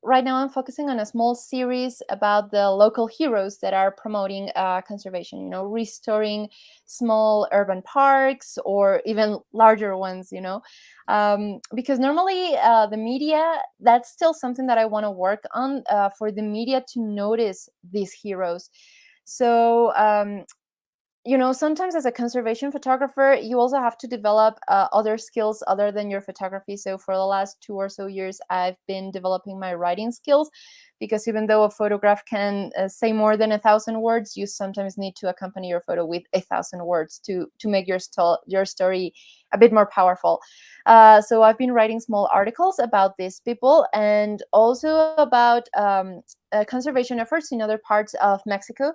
right now I'm focusing on a small series about the local heroes that are promoting conservation, restoring small urban parks or even larger ones, because normally the media, that's still something that I want to work on, for the media to notice these heroes. So sometimes as a conservation photographer, you also have to develop other skills other than your photography. So for the last 2 or so years, I've been developing my writing skills, because even though a photograph can say more than 1,000 words, you sometimes need to accompany your photo with 1,000 words to make your story a bit more powerful. So I've been writing small articles about these people, and also about conservation efforts in other parts of Mexico.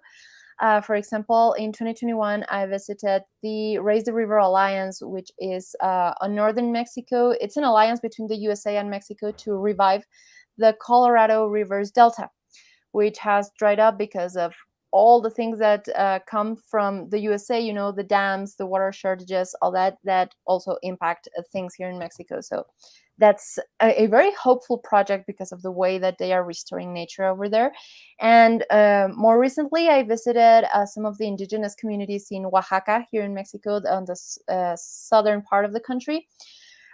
For example, in 2021, I visited the Raise the River Alliance, which is on northern Mexico. It's an alliance between the USA and Mexico to revive the Colorado River's delta, which has dried up because of all the things that come from the USA, the dams, the water shortages, all that also impact things here in Mexico. So that's a very hopeful project because of the way that they are restoring nature over there. And more recently, I visited some of the indigenous communities in Oaxaca here in Mexico, on the southern part of the country,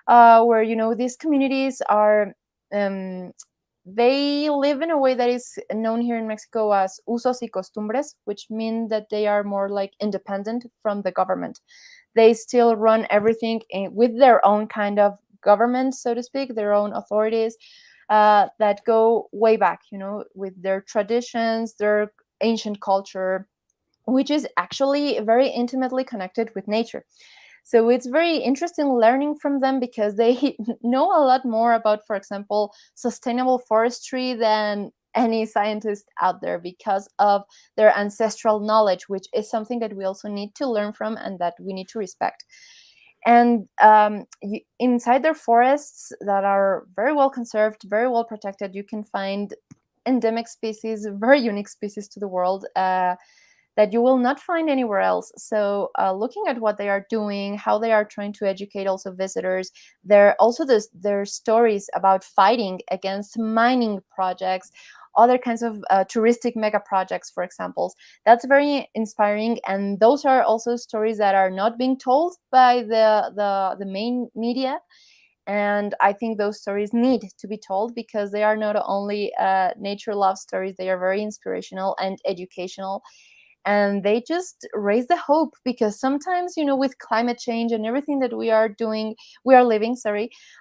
where these communities are they live in a way that is known here in Mexico as usos y costumbres, which mean that they are more like independent from the government. They still run everything with their own kind of government, so to speak, their own authorities that go way back, with their traditions, their ancient culture, which is actually very intimately connected with nature. So it's very interesting learning from them because they know a lot more about, for example, sustainable forestry than any scientist out there because of their ancestral knowledge, which is something that we also need to learn from and that we need to respect. And inside their forests that are very well conserved, very well protected, you can find endemic species, very unique species to the world, that you will not find anywhere else. So looking at what they are doing, how they are trying to educate also visitors, there also their stories about fighting against mining projects, other kinds of touristic mega projects, for example. That's very inspiring, and those are also stories that are not being told by the main media. And I think those stories need to be told because they are not only nature love stories, they are very inspirational and educational. And they just raise the hope because sometimes, with climate change and everything that we are living,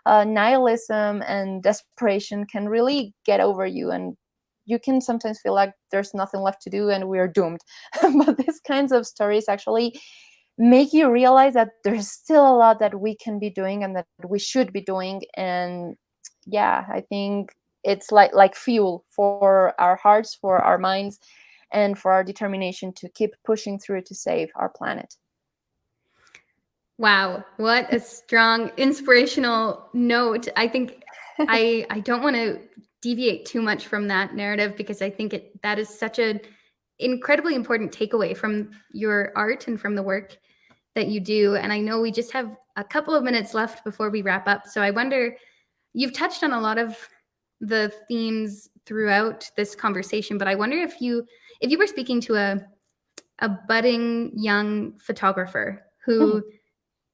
nihilism and desperation can really get over you. And you can sometimes feel like there's nothing left to do and we are doomed. But these kinds of stories actually make you realize that there's still a lot that we can be doing and that we should be doing. And yeah, I think it's like fuel for our hearts, for our minds, and for our determination to keep pushing through to save our planet. Wow, what a strong inspirational note. I think I don't want to deviate too much from that narrative because I think that is such an incredibly important takeaway from your art and from the work that you do. And I know we just have a couple of minutes left before we wrap up. So I wonder, you've touched on a lot of the themes throughout this conversation, but I wonder if you were speaking to a budding young photographer who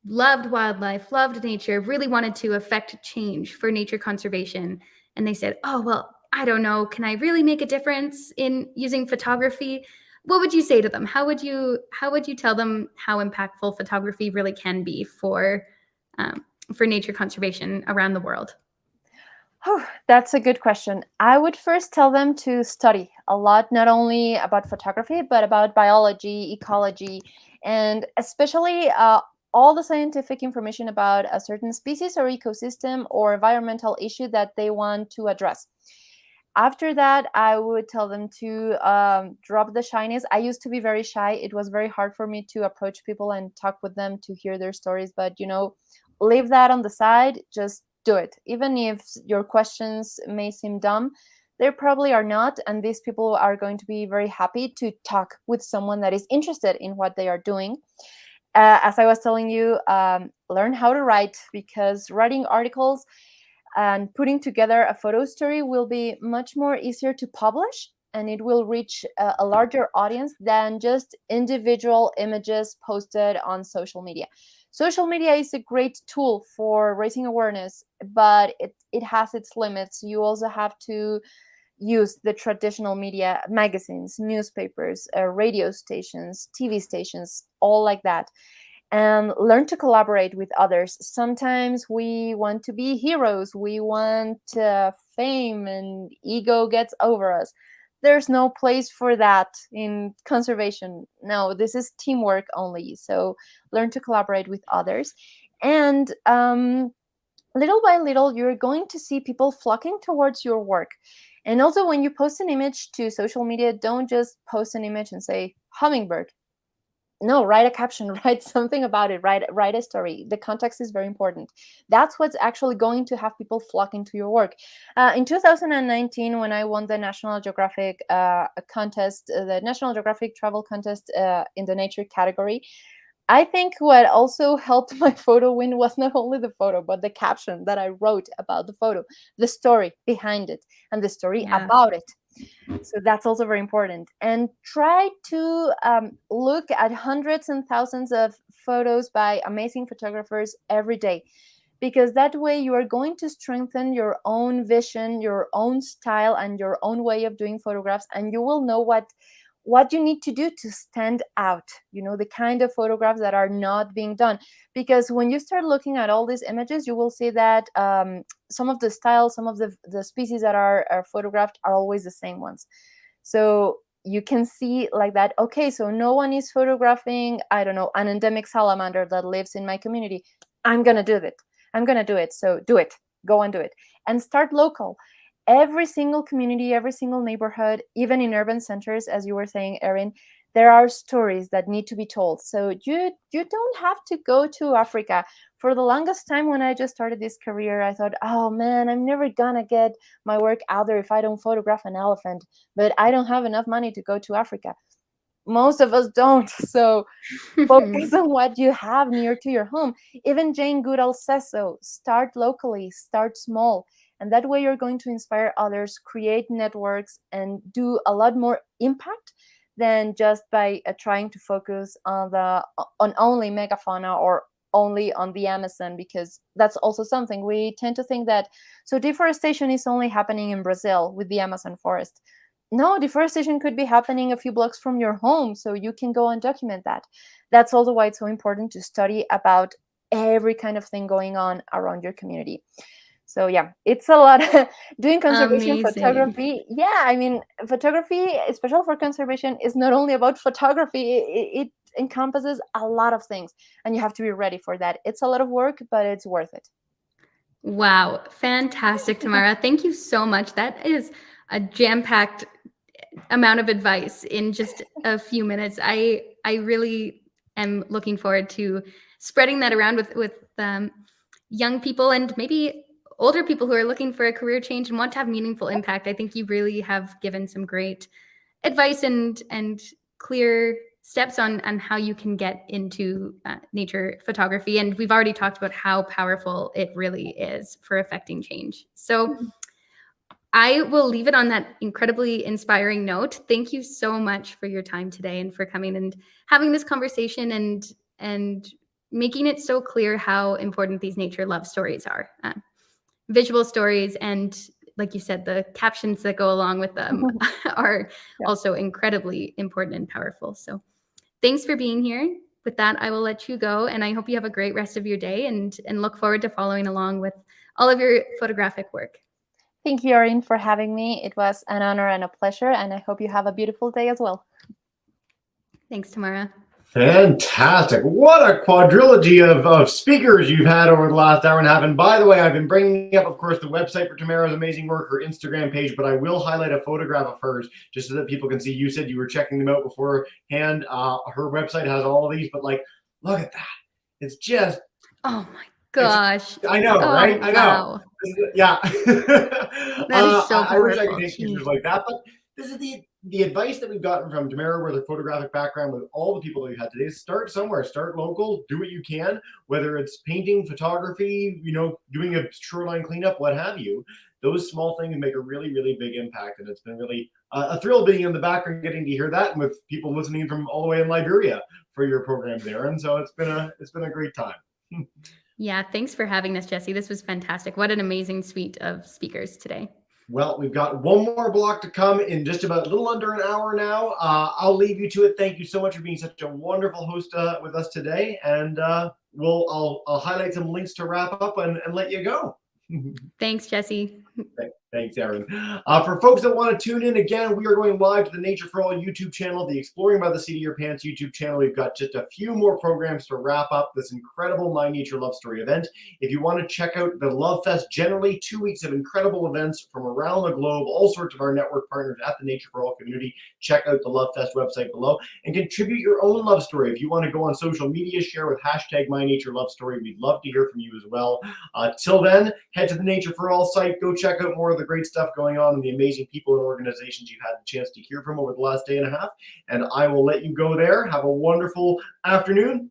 loved wildlife, loved nature, really wanted to affect change for nature conservation, and they said, oh, well, I don't know, can I really make a difference in using photography? What would you say to them? How would you tell them how impactful photography really can be for nature conservation around the world? Oh, that's a good question. I would first tell them to study a lot, not only about photography, but about biology, ecology, and especially all the scientific information about a certain species or ecosystem or environmental issue that they want to address. After that, I would tell them to drop the shyness. I used to be very shy. It was very hard for me to approach people and talk with them to hear their stories. But, leave that on the side. Just do it. Even if your questions may seem dumb, they probably are not. And these people are going to be very happy to talk with someone that is interested in what they are doing. As I was telling you, learn how to write, because writing articles and putting together a photo story will be much more easier to publish, and it will reach a larger audience than just individual images posted on social media. Social media is a great tool for raising awareness, but it has its limits. You also have to use the traditional media, magazines, newspapers, radio stations, TV stations, all like that. And learn to collaborate with others. Sometimes we want to be heroes. We want fame, and ego gets over us. There's no place for that in conservation. No, this is teamwork only. So learn to collaborate with others. And little by little, you're going to see people flocking towards your work. And also, when you post an image to social media, don't just post an image and say hummingbird. no, write a caption, write something about it, write a story. The context is very important. That's what's actually going to have people flock into your work. In 2019, when I won the National Geographic contest, the National Geographic travel contest in the nature category, I think what also helped my photo win was not only the photo, but the caption that I wrote about the photo, the story behind it, and the story about it. So that's also very important. And try to look at hundreds and thousands of photos by amazing photographers every day, because that way you are going to strengthen your own vision, your own style, and your own way of doing photographs, and you will know what you need to do to stand out, the kind of photographs that are not being done. Because when you start looking at all these images, you will see that some of the styles, some of the species that are photographed are always the same ones. So you can see like that, okay, so no one is photographing, I don't know, an endemic salamander that lives in my community. I'm going to do it. So do it. Go and do it. And start local. Every single community, every single neighborhood, even in urban centers, as you were saying, Erin, there are stories that need to be told. So you don't have to go to Africa. For the longest time when I just started this career, I thought, oh man, I'm never gonna get my work out there if I don't photograph an elephant, but I don't have enough money to go to Africa. Most of us don't. So focus on what you have near to your home. Even Jane Goodall says so. Start locally, start small. And that way you're going to inspire others, create networks, and do a lot more impact than just by trying to focus on only megafauna or only on the Amazon, because that's also something we tend to think that. So deforestation is only happening in Brazil with the Amazon forest. No, deforestation could be happening a few blocks from your home, so you can go and document that. That's also why it's so important to study about every kind of thing going on around your community. So yeah, it's a lot. Doing conservation photography. Yeah, I mean, photography, especially for conservation, is not only about photography. It encompasses a lot of things, and you have to be ready for that. It's a lot of work, but it's worth it. Wow, fantastic, Tamara. Thank you so much. That is a jam-packed amount of advice in just a few minutes. I really am looking forward to spreading that around with young people and maybe older people who are looking for a career change and want to have meaningful impact. I think you really have given some great advice and clear steps on how you can get into nature photography. And we've already talked about how powerful it really is for affecting change. So I will leave it on that incredibly inspiring note. Thank you so much for your time today and for coming and having this conversation and making it so clear how important these nature love stories are. Visual stories and, like you said, the captions that go along with them are also incredibly important and powerful. So thanks for being here. With that, I will let you go, and I hope you have a great rest of your day and look forward to following along with all of your photographic work. Thank you, Erin, for having me. It was an honor and a pleasure, and I hope you have a beautiful day as well. Thanks, Tamara. Fantastic. What a quadrilogy of speakers you've had over the last hour and a half. And by the way, I've been bringing up, of course, the website for Tamara's amazing work, her Instagram page, but I will highlight a photograph of hers just so that people can see. You said you were checking them out beforehand. Her website has all of these, but like, look at that. It's just... Oh my gosh. I know, right? I know. Wow. Yeah. That is so powerful. I wish I could take pictures like that, but this is the advice that we've gotten from Tamara with her photographic background, with all the people that we've had today. Start somewhere, start local, do what you can, whether it's painting, photography, doing a shoreline cleanup, what have you. Those small things make a really, really big impact. And it's been really a thrill being in the background, getting to hear that, and with people listening from all the way in Liberia for your program there. And so it's been a great time. Yeah, thanks for having us, Jesse. This was fantastic. What an amazing suite of speakers today. Well, we've got one more block to come in just about a little under an hour now. I'll leave you to it. Thank you so much for being such a wonderful host with us today. And I'll highlight some links to wrap up and let you go. Thanks, Jesse. Thanks. Thanks, Aaron. For folks that want to tune in, again, we are going live to the Nature for All YouTube channel, the Exploring by the Seat of Your Pants YouTube channel. We've got just a few more programs to wrap up this incredible My Nature Love Story event. If you want to check out the Love Fest, generally 2 weeks of incredible events from around the globe, all sorts of our network partners at the Nature for All community, check out the Love Fest website below and contribute your own love story. If you want to go on social media, share with hashtag My Nature Love Story. We'd love to hear from you as well. Till then, head to the Nature for All site. Go check out more of the great stuff going on and the amazing people and organizations you've had the chance to hear from over the last day and a half. And I will let you go there. Have a wonderful afternoon.